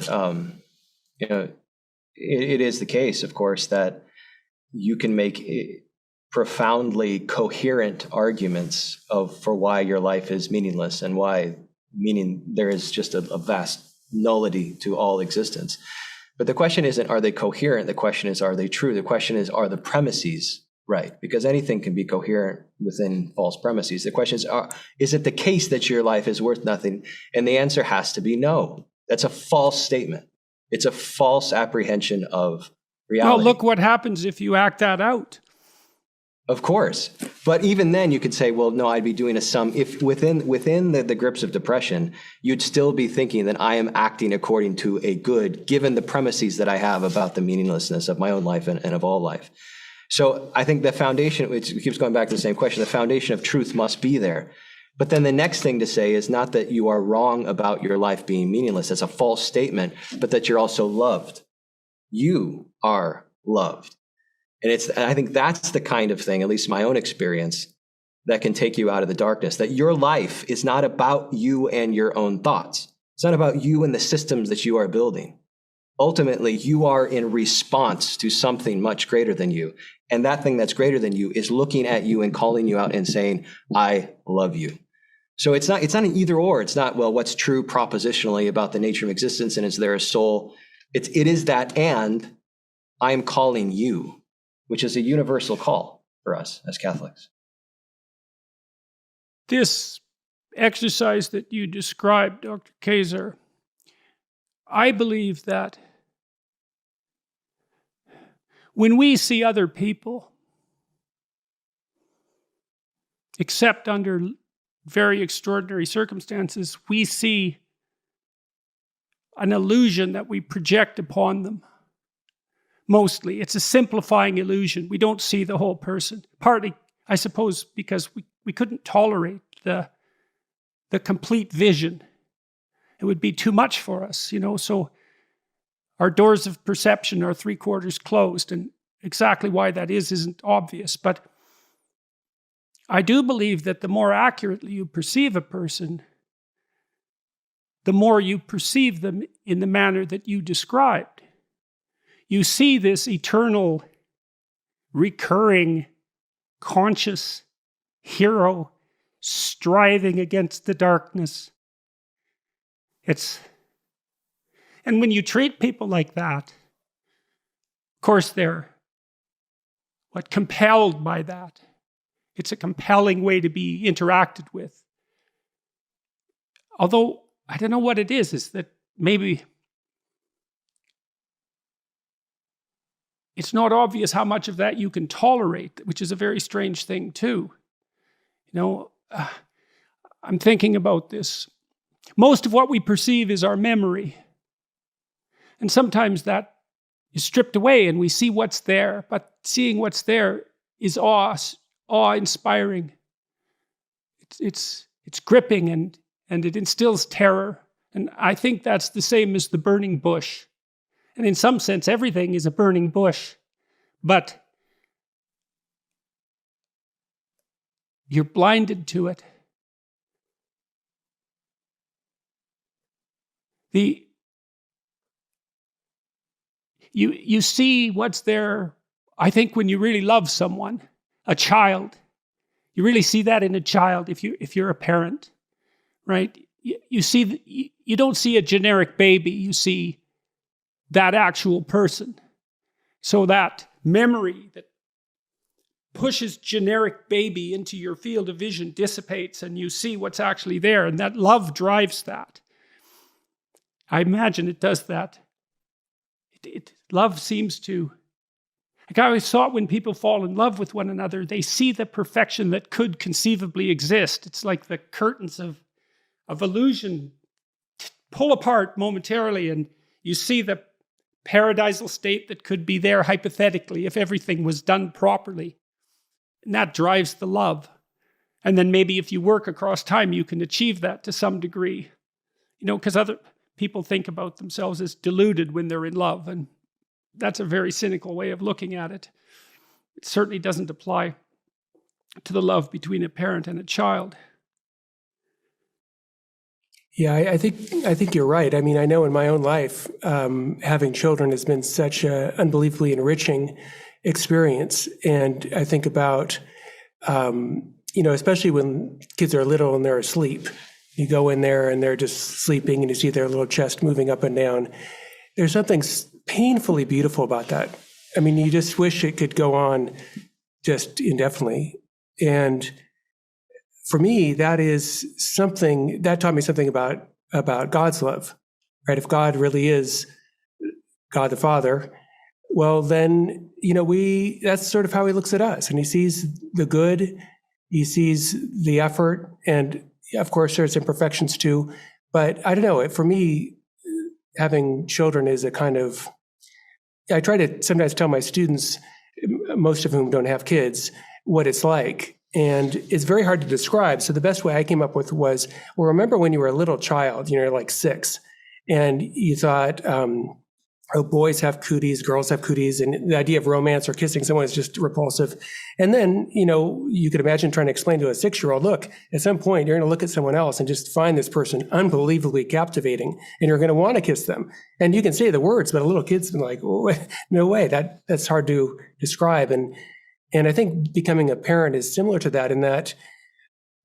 it is the case, of course, that you can make profoundly coherent arguments for why your life is meaningless and why there is just a vast nullity to all existence. But the question isn't, are they coherent? The question is, are they true? The question is, are the premises right? Because anything can be coherent within false premises. The question is it the case that your life is worth nothing? And the answer has to be no. That's a false statement. It's a false apprehension of reality. Well, look what happens if you act that out. Of course. But even then you could say, well, no, I'd be doing a sum. If within the grips of depression, you'd still be thinking that I am acting according to a good, given the premises that I have about the meaninglessness of my own life and of all life. So I think the foundation, it keeps going back to the same question, the foundation of truth must be there. But then the next thing to say is not that you are wrong about your life being meaningless. That's a false statement, but that you're also loved. You are loved. And I think that's the kind of thing, at least my own experience, that can take you out of the darkness, that your life is not about you and your own thoughts. It's not about you and the systems that you are building. Ultimately, you are in response to something much greater than you. And that thing that's greater than you is looking at you and calling you out and saying, I love you. So it's not an either or. It's not, well, what's true propositionally about the nature of existence and is there a soul? It is that, and I'm calling you, which is a universal call for us as Catholics. This exercise that you described, Dr. Kaczor, I believe that when we see other people, except under very extraordinary circumstances, we see an illusion that we project upon them. Mostly, it's a simplifying illusion. We don't see the whole person. Partly, I suppose, because we couldn't tolerate the complete vision. It would be too much for us, so our doors of perception are 3/4 closed, and exactly why that isn't obvious. But I do believe that the more accurately you perceive a person, the more you perceive them in the manner that you described. You see this eternal, recurring, conscious hero striving against the darkness. And when you treat people like that, of course they're compelled by that. It's a compelling way to be interacted with. Although, I don't know what it is that maybe it's not obvious how much of that you can tolerate, which is a very strange thing too. I'm thinking about this. Most of what we perceive is our memory. And sometimes that is stripped away and we see what's there. But seeing what's there is awe-inspiring. It's gripping and it instills terror. And I think that's the same as the burning bush. And in some sense, everything is a burning bush. But you're blinded to it. You see what's there, I think, when you really love someone, a child. You really see that in a child if you're a parent, right? You don't see a generic baby, you see that actual person. So that memory that pushes generic baby into your field of vision dissipates and you see what's actually there, and that love drives that. I imagine it does that. Love seems to... I always thought when people fall in love with one another, they see the perfection that could conceivably exist. It's like the curtains of illusion pull apart momentarily, and you see the paradisal state that could be there hypothetically if everything was done properly. And that drives the love. And then maybe if you work across time, you can achieve that to some degree. Because other people think about themselves as deluded when they're in love, and that's a very cynical way of looking at it. It certainly doesn't apply to the love between a parent and a child. Yeah, I think you're right. I mean, I know in my own life, having children has been such an unbelievably enriching experience. And I think about, especially when kids are little and they're asleep, you go in there and they're just sleeping and you see their little chest moving up and down. There's something painfully beautiful about that. I mean, you just wish it could go on just indefinitely. And for me, that is something that taught me something about God's love, right? If God really is God the Father, well, then, that's sort of how he looks at us. And he sees the good, he sees the effort, and of course, there's imperfections too. But I don't know, for me, having children is a kind of, I try to sometimes tell my students, most of whom don't have kids, what it's like. And it's very hard to describe. So the best way I came up with was, well, remember when you were a little child, you're like 6, and you thought, boys have cooties, girls have cooties, and the idea of romance or kissing someone is just repulsive. And then, you could imagine trying to explain to a 6-year-old, look, at some point you're going to look at someone else and just find this person unbelievably captivating, and you're going to want to kiss them. And you can say the words, but a little kid's been like, oh, no way, that's hard to describe. And I think becoming a parent is similar to that in that,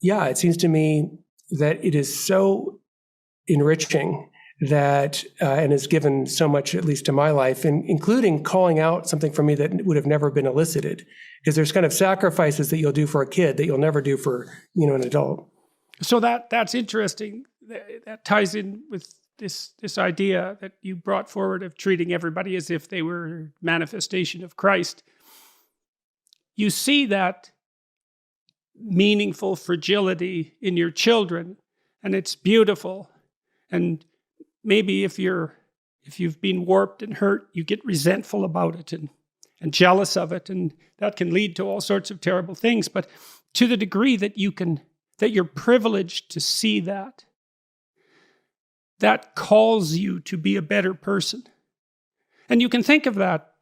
yeah, it seems to me that it is so enriching that and has given so much, at least to my life, and including calling out something for me that would have never been elicited. Because there's kind of sacrifices that you'll do for a kid that you'll never do for an adult. So that's interesting. That ties in with this idea that you brought forward of treating everybody as if they were a manifestation of Christ. You see that meaningful fragility in your children, and it's beautiful. And maybe if you've been warped and hurt, you get resentful about it and jealous of it, and that can lead to all sorts of terrible things. But to the degree that you're privileged to see that calls you to be a better person. And you can think of that,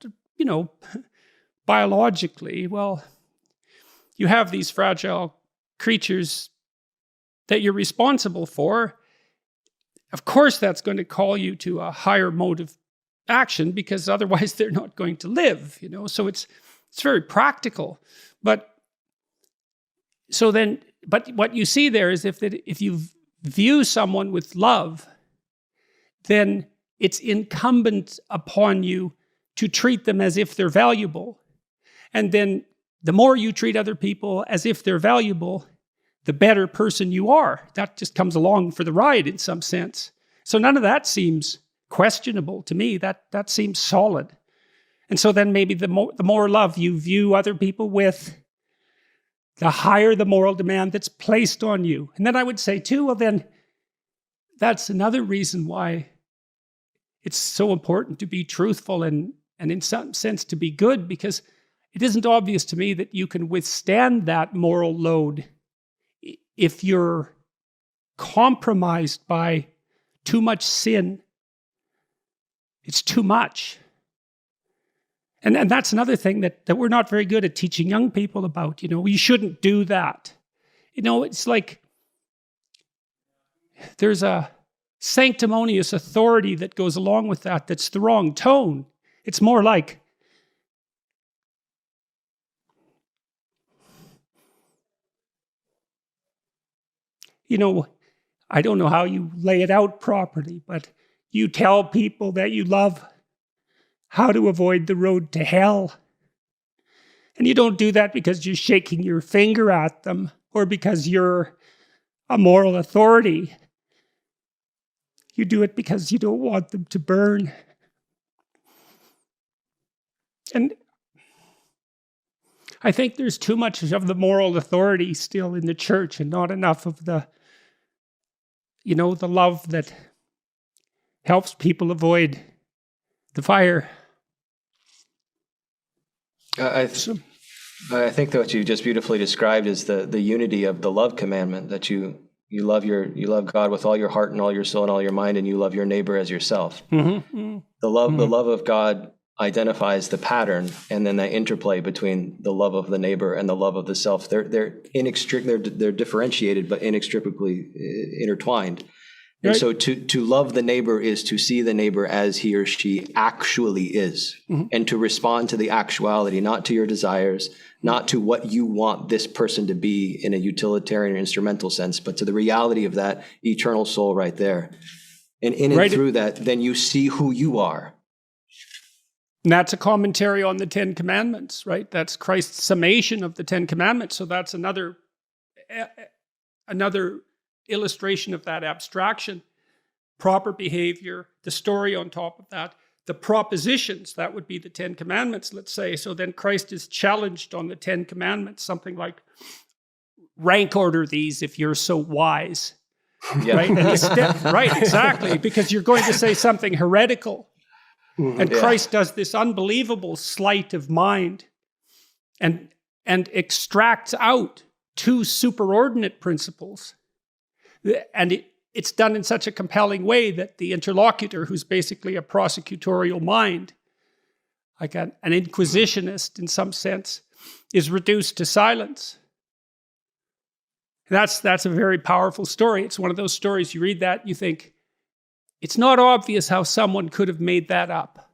biologically. Well, you have these fragile creatures that you're responsible for. Of course, that's going to call you to a higher mode of action because otherwise they're not going to live, So it's very practical. But what you see there is if you view someone with love, then it's incumbent upon you to treat them as if they're valuable. And then the more you treat other people as if they're valuable, the better person you are. That just comes along for the ride in some sense. So none of that seems questionable to me. That seems solid. And so then maybe the more love you view other people with, the higher the moral demand that's placed on you. And then I would say too, well then, that's another reason why it's so important to be truthful and and in some sense to be good, because it isn't obvious to me that you can withstand that moral load if you're compromised by too much sin. It's too much. And that's another thing that we're not very good at teaching young people about. You shouldn't do that. It's like there's a sanctimonious authority that goes along with that that's the wrong tone. It's more like, I don't know how you lay it out properly, but you tell people that you love how to avoid the road to hell. And you don't do that because you're shaking your finger at them or because you're a moral authority. You do it because you don't want them to burn. And I think there's too much of the moral authority still in the church and not enough of the love that helps people avoid the fire. I think that what you just beautifully described is the unity of the love commandment, that you love God with all your heart and all your soul and all your mind, and you love your neighbor as yourself. Mm-hmm. The love of God identifies the pattern, and then that interplay between the love of the neighbor and the love of the self. They're differentiated but inextricably intertwined. And right. So to love the neighbor is to see the neighbor as he or she actually is, and to respond to the actuality, not to your desires, not to what you want this person to be in a utilitarian or instrumental sense, but to the reality of that eternal soul right there. And in and through that, then you see who you are. And that's a commentary on the Ten Commandments, right? That's Christ's summation of the Ten Commandments. So that's another illustration of that abstraction. Proper behavior, the story on top of that, the propositions, that would be the Ten Commandments, let's say. So then Christ is challenged on the Ten Commandments, something like, rank order these if you're so wise. Yeah. Right? And right, exactly, because you're going to say something heretical. And Christ does this unbelievable sleight of mind and extracts out two superordinate principles. And it's done in such a compelling way that the interlocutor, who's basically a prosecutorial mind, like an inquisitionist in some sense, is reduced to silence. That's a very powerful story. It's one of those stories, you read that, you think, it's not obvious how someone could have made that up.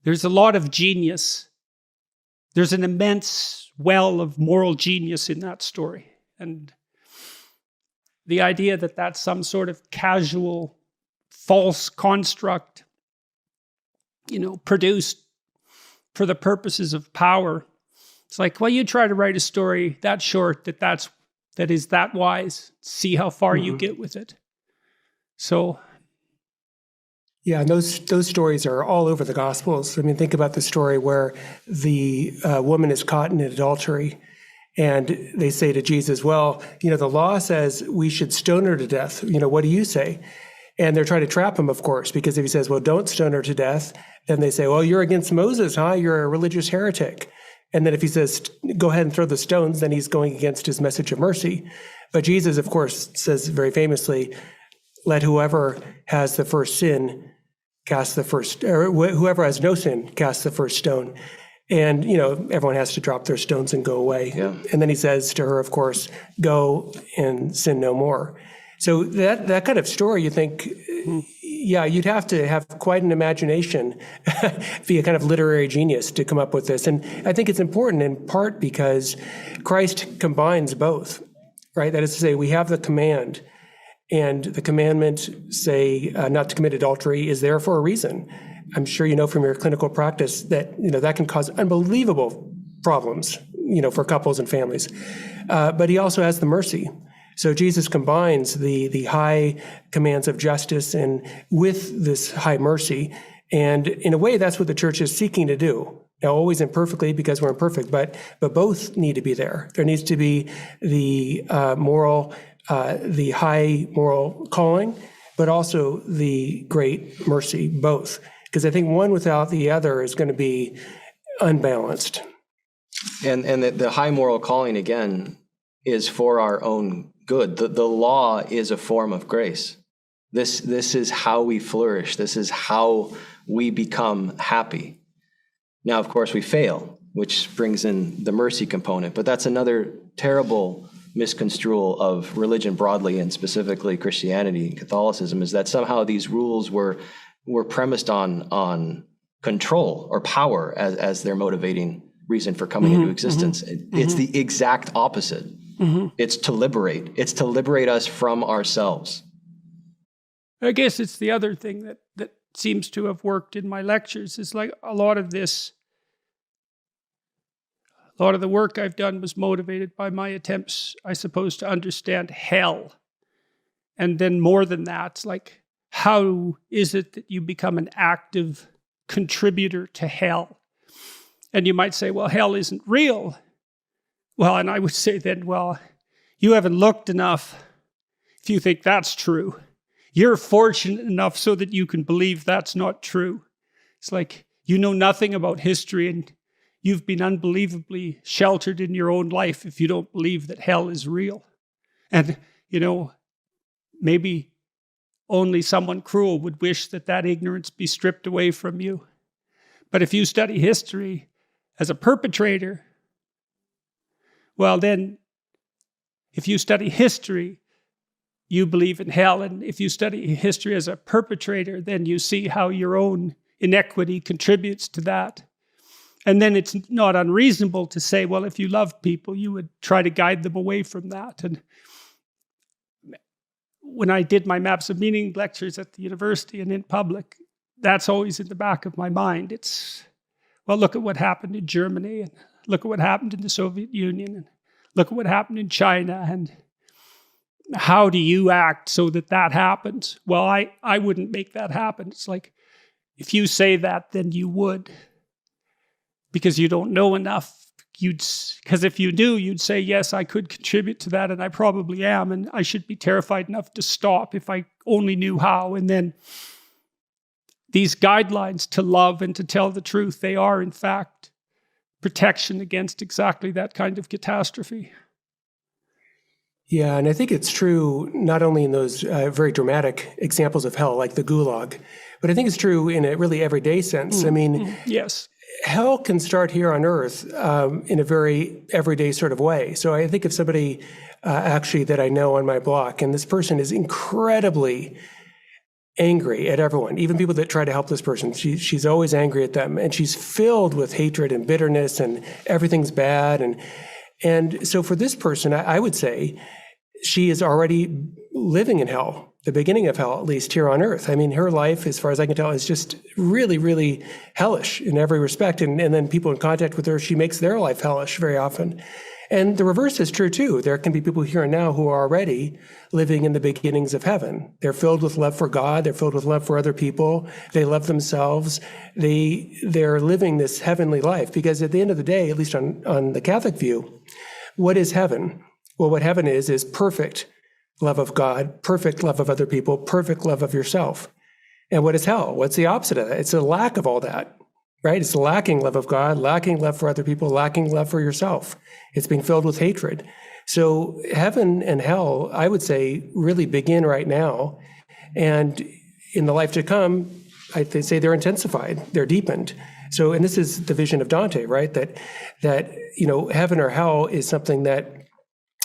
There's a lot of genius. There's an immense well of moral genius in that story. And the idea that that's some sort of casual, false construct, produced for the purposes of power. It's like, well, you try to write a story that short, that is that wise. See how far you get with it. So, yeah, and those stories are all over the Gospels. I mean, think about the story where the woman is caught in adultery, and they say to Jesus, well, the law says we should stone her to death. What do you say? And they're trying to trap him, of course, because if he says, well, don't stone her to death, then they say, well, you're against Moses, huh? You're a religious heretic. And then if he says, go ahead and throw the stones, then he's going against his message of mercy. But Jesus, of course, says very famously, let whoever has the first sin cast the first, or whoever has no sin cast the first stone. And, everyone has to drop their stones and go away. Yeah. And then he says to her, of course, go and sin no more. So that kind of story, you think, yeah, you'd have to have quite an imagination, be a kind of literary genius to come up with this. And I think it's important in part because Christ combines both, right? That is to say, we have the command, and the commandment, say, not to commit adultery, is there for a reason. I'm sure you know from your clinical practice that, that can cause unbelievable problems, for couples and families. But he also has the mercy. So Jesus combines the high commands of justice and with this high mercy. And in a way, that's what the church is seeking to do. Now, always imperfectly because we're imperfect, but both need to be there. There needs to be the the high moral calling, but also the great mercy, both. Because I think one without the other is going to be unbalanced. And the high moral calling, again, is for our own good. The law is a form of grace. This is how we flourish. This is how we become happy. Now, of course, we fail, which brings in the mercy component. But that's another terrible misconstrual of religion broadly, and specifically Christianity and Catholicism, is that somehow these rules were premised on control or power as their motivating reason for coming into existence. It's the exact opposite. It's to liberate. It's to liberate us from ourselves. I guess it's the other thing that seems to have worked in my lectures is like a lot of the work I've done was motivated by my attempts, I suppose, to understand hell. And then more than that, it's like, how is it that you become an active contributor to hell? And you might say, well, hell isn't real. Well, and I would say then, well, you haven't looked enough if you think that's true. You're fortunate enough so that you can believe that's not true. It's like you know nothing about history and you've been unbelievably sheltered in your own life if you don't believe that hell is real. And, maybe only someone cruel would wish that ignorance be stripped away from you. But if you study history as a perpetrator, well then, if you study history, you believe in hell. And if you study history as a perpetrator, then you see how your own inequity contributes to that. And then it's not unreasonable to say, well, if you love people, you would try to guide them away from that. And when I did my Maps of Meaning lectures at the university and in public, that's always in the back of my mind. It's, well, look at what happened in Germany, and look at what happened in the Soviet Union, and look at what happened in China, and how do you act so that that happens? Well, I wouldn't make that happen. It's like, if you say that, then you would. Because you don't know enough. Because if you do, you'd say, yes, I could contribute to that, and I probably am, and I should be terrified enough to stop if I only knew how. And then these guidelines to love and to tell the truth, they are, in fact, protection against exactly that kind of catastrophe. Yeah, and I think it's true not only in those very dramatic examples of hell, like the Gulag, but I think it's true in a really everyday sense. I mean, yes, hell can start here on earth in a very everyday sort of way. So I think of somebody actually that I know on my block, and this person is incredibly angry at everyone, even people that try to help this person. She's always angry at them, and she's filled with hatred and bitterness, and everything's bad. And so for this person, I would say she is already living in hell, the beginning of hell, at least here on earth. I mean, her life, as far as I can tell, is just really, really hellish in every respect. And then people in contact with her, she makes their life hellish very often. And the reverse is true too. There can be people here and now who are already living in the beginnings of heaven. They're filled with love for God. They're filled with love for other people. They love themselves. They're living this heavenly life, because at the end of the day, at least on the Catholic view, what is heaven? Well, what heaven is perfect love of God, perfect love of other people, perfect love of yourself. And what is hell? What's the opposite of that? It's a lack of all that, right? It's lacking love of God, lacking love for other people, lacking love for yourself. It's being filled with hatred. So heaven and hell, I would say, really begin right now. And in the life to come, I'd say they're intensified, they're deepened. So, and this is the vision of Dante, right? That heaven or hell is something that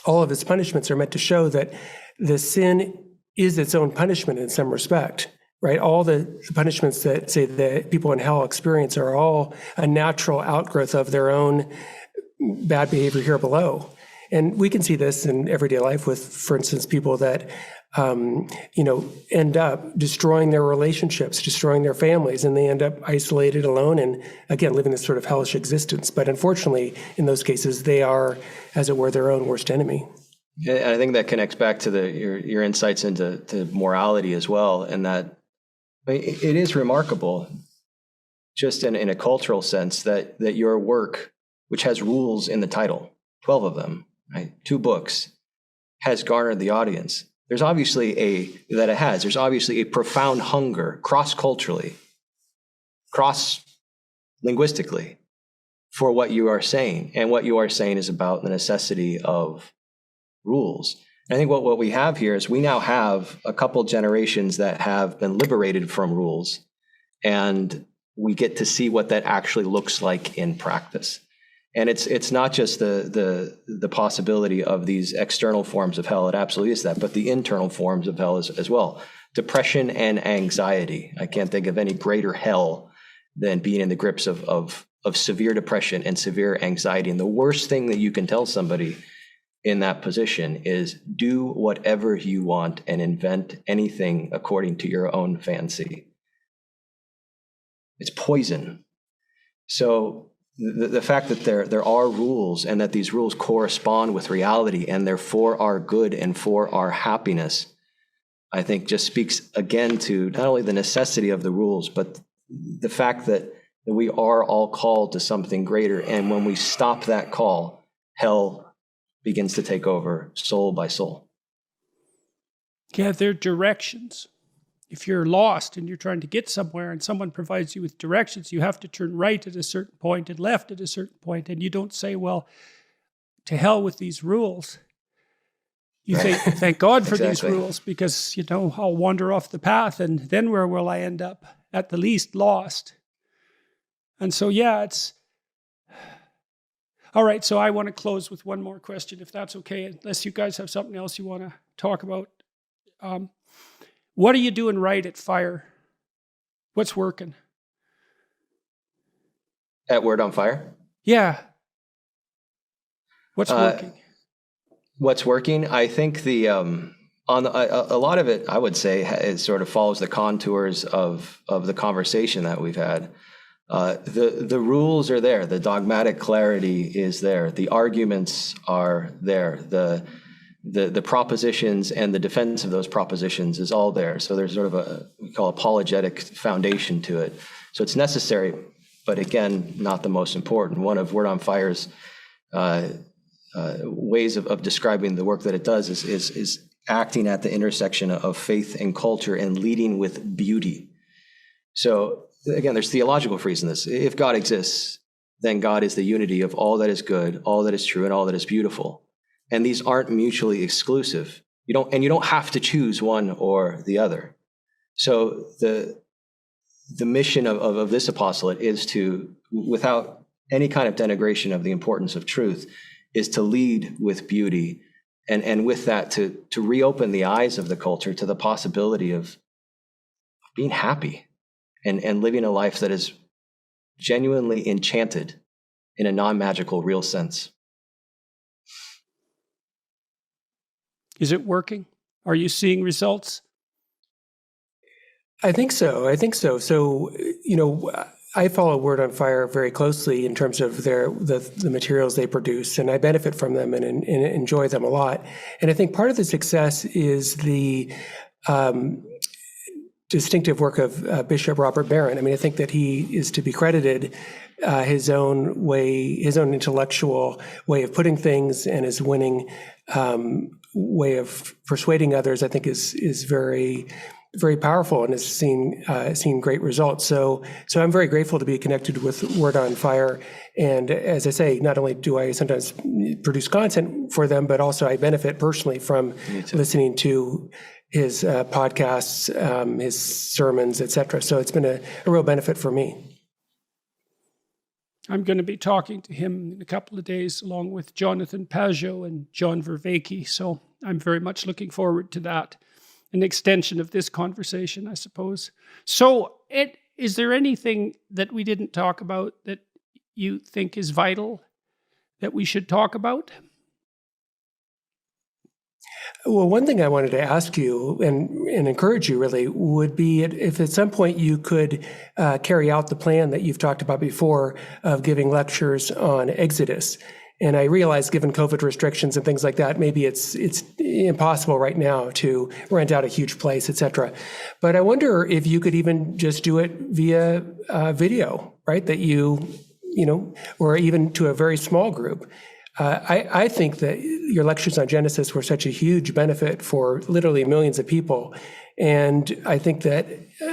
all of its punishments are meant to show that the sin is its own punishment in some respect, right? All the punishments that, say, the people in hell experience are all a natural outgrowth of their own bad behavior here below. And we can see this in everyday life with, for instance, people that, end up destroying their relationships, destroying their families, and they end up isolated, alone, and again, living this sort of hellish existence. But unfortunately, in those cases, they are, as it were, their own worst enemy. And I think that connects back to your insights into morality as well, and that it is remarkable, just in a cultural sense, that your work, which has rules in the title, 12 of them, right, 2 books, has garnered the audience. There's obviously a profound hunger cross-culturally cross-linguistically for what you are saying. And what you are saying is about the necessity of rules. And I think what we have here is we now have a couple generations that have been liberated from rules, and we get to see what that actually looks like in practice. And it's not just the possibility of these external forms of hell, it absolutely is that, but the internal forms of hell as well. Depression and anxiety. I can't think of any greater hell than being in the grips of severe depression and severe anxiety. And the worst thing that you can tell somebody in that position is do whatever you want and invent anything according to your own fancy. It's poison. So the fact that there are rules and that these rules correspond with reality and they're for our good and for our happiness, I think just speaks again to not only the necessity of the rules, but the fact that we are all called to something greater. And when we stop that call, hell begins to take over soul by soul. Yeah, they're directions. If you're lost and you're trying to get somewhere and someone provides you with directions, you have to turn right at a certain point and left at a certain point, and you don't say, well, to hell with these rules. You say, thank God for these rules, because, I'll wander off the path, and then where will I end up? At the least, lost. And so, it's... All right, so I want to close with one more question, if that's okay, unless you guys have something else you want to talk about. What are you doing right at Fire? What's working? At Word on Fire? Yeah. What's working? What's working? I think a lot of it, I would say, it sort of follows the contours of the conversation that we've had. The rules are there. The dogmatic clarity is there. The arguments are there. The propositions and the defense of those propositions is all there. So there's sort of we call apologetic foundation to it. So it's necessary, but again, not the most important. One of Word on Fire's ways of describing the work that it does is acting at the intersection of faith and culture and leading with beauty. So again, there's theological freeze in this. If God exists, then God is the unity of all that is good, all that is true, and all that is beautiful. And these aren't mutually exclusive. You don't have to choose one or the other. So the mission of this apostolate is to, without any kind of denigration of the importance of truth, is to lead with beauty, and with that to reopen the eyes of the culture to the possibility of being happy and living a life that is genuinely enchanted in a non-magical, real sense. Is it working? Are you seeing results? I think so. So, I follow Word on Fire very closely in terms of the materials they produce, and I benefit from them and enjoy them a lot. And I think part of the success is the distinctive work of Bishop Robert Barron. I mean, I think that he is to be credited his own intellectual way of putting things, and his winning way of persuading others, I think is very, very powerful and has seen great results. So I'm very grateful to be connected with Word on Fire. And as I say, not only do I sometimes produce content for them, but also I benefit personally from listening to his podcasts, his sermons, etc. So it's been a real benefit for me. I'm going to be talking to him in a couple of days, along with Jonathan Pajot and John Vervaeke. So I'm very much looking forward to that. An extension of this conversation, I suppose. So is there anything that we didn't talk about that you think is vital that we should talk about? Well, one thing I wanted to ask you and encourage you really would be if at some point you could carry out the plan that you've talked about before of giving lectures on Exodus. And I realize, given COVID restrictions and things like that, maybe it's impossible right now to rent out a huge place, et cetera. But I wonder if you could even just do it via video, right? That or even to a very small group. I think that your lectures on Genesis were such a huge benefit for literally millions of people. And I think that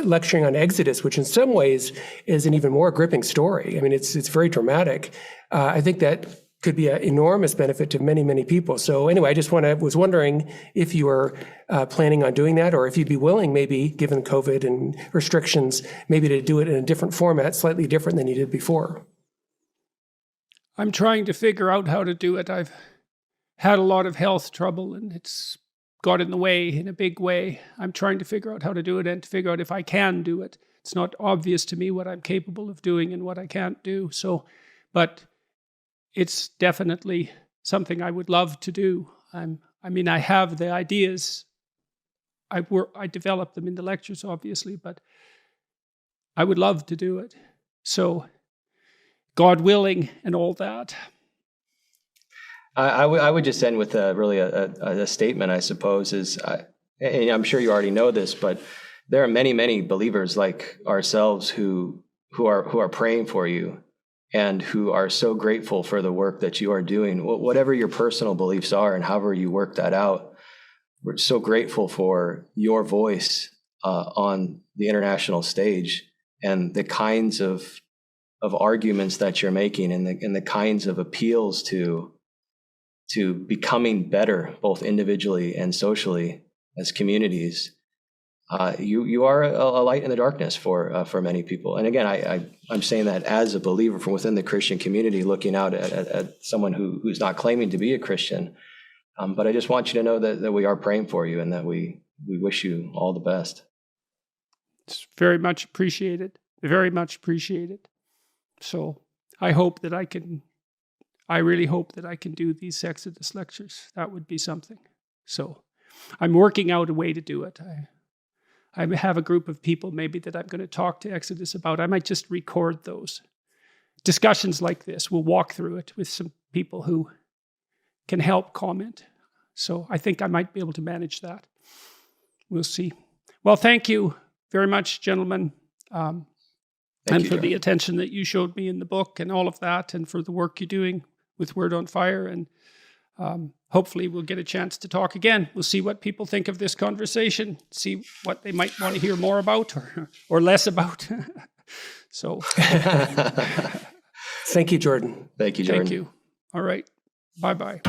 lecturing on Exodus, which in some ways is an even more gripping story, I mean, it's very dramatic. I think that could be an enormous benefit to many, many people. So anyway, I just was wondering if you were planning on doing that, or if you'd be willing, maybe, given COVID and restrictions, maybe to do it in a different format, slightly different than you did before. I'm trying to figure out how to do it. I've had a lot of health trouble, and it's got in the way in a big way. I'm trying to figure out how to do it and to figure out if I can do it. It's not obvious to me what I'm capable of doing and what I can't do. So, but it's definitely something I would love to do. I have the ideas. I develop them in the lectures, obviously, but I would love to do it. So, God willing and all that. I would just end with a statement, I suppose, and I'm sure you already know this, but there are many, many believers like ourselves who are praying for you and who are so grateful for the work that you are doing, whatever your personal beliefs are and however you work that out. We're so grateful for your voice on the international stage and the kinds of arguments that you're making and the kinds of appeals to becoming better, both individually and socially as communities. You are a light in the darkness for many people. And again, I'm saying that as a believer from within the Christian community, looking out at someone who's not claiming to be a Christian. But I just want you to know that we are praying for you and that we wish you all the best. It's very much appreciated. Very much appreciated. So I really hope that I can do these Exodus lectures. That would be something. So I'm working out a way to do it. I have a group of people maybe that I'm going to talk to Exodus about. I might just record those discussions like this. We'll walk through it with some people who can help comment. So I think I might be able to manage that. We'll see. Well, thank you very much, gentlemen. And for the attention that you showed me in the book and all of that, and for the work you're doing with Word on Fire. And hopefully we'll get a chance to talk again. We'll see what people think of this conversation, see what they might want to hear more about or less about. So thank you, Jordan. Thank you, Jordan. Thank you. All right. Bye-bye.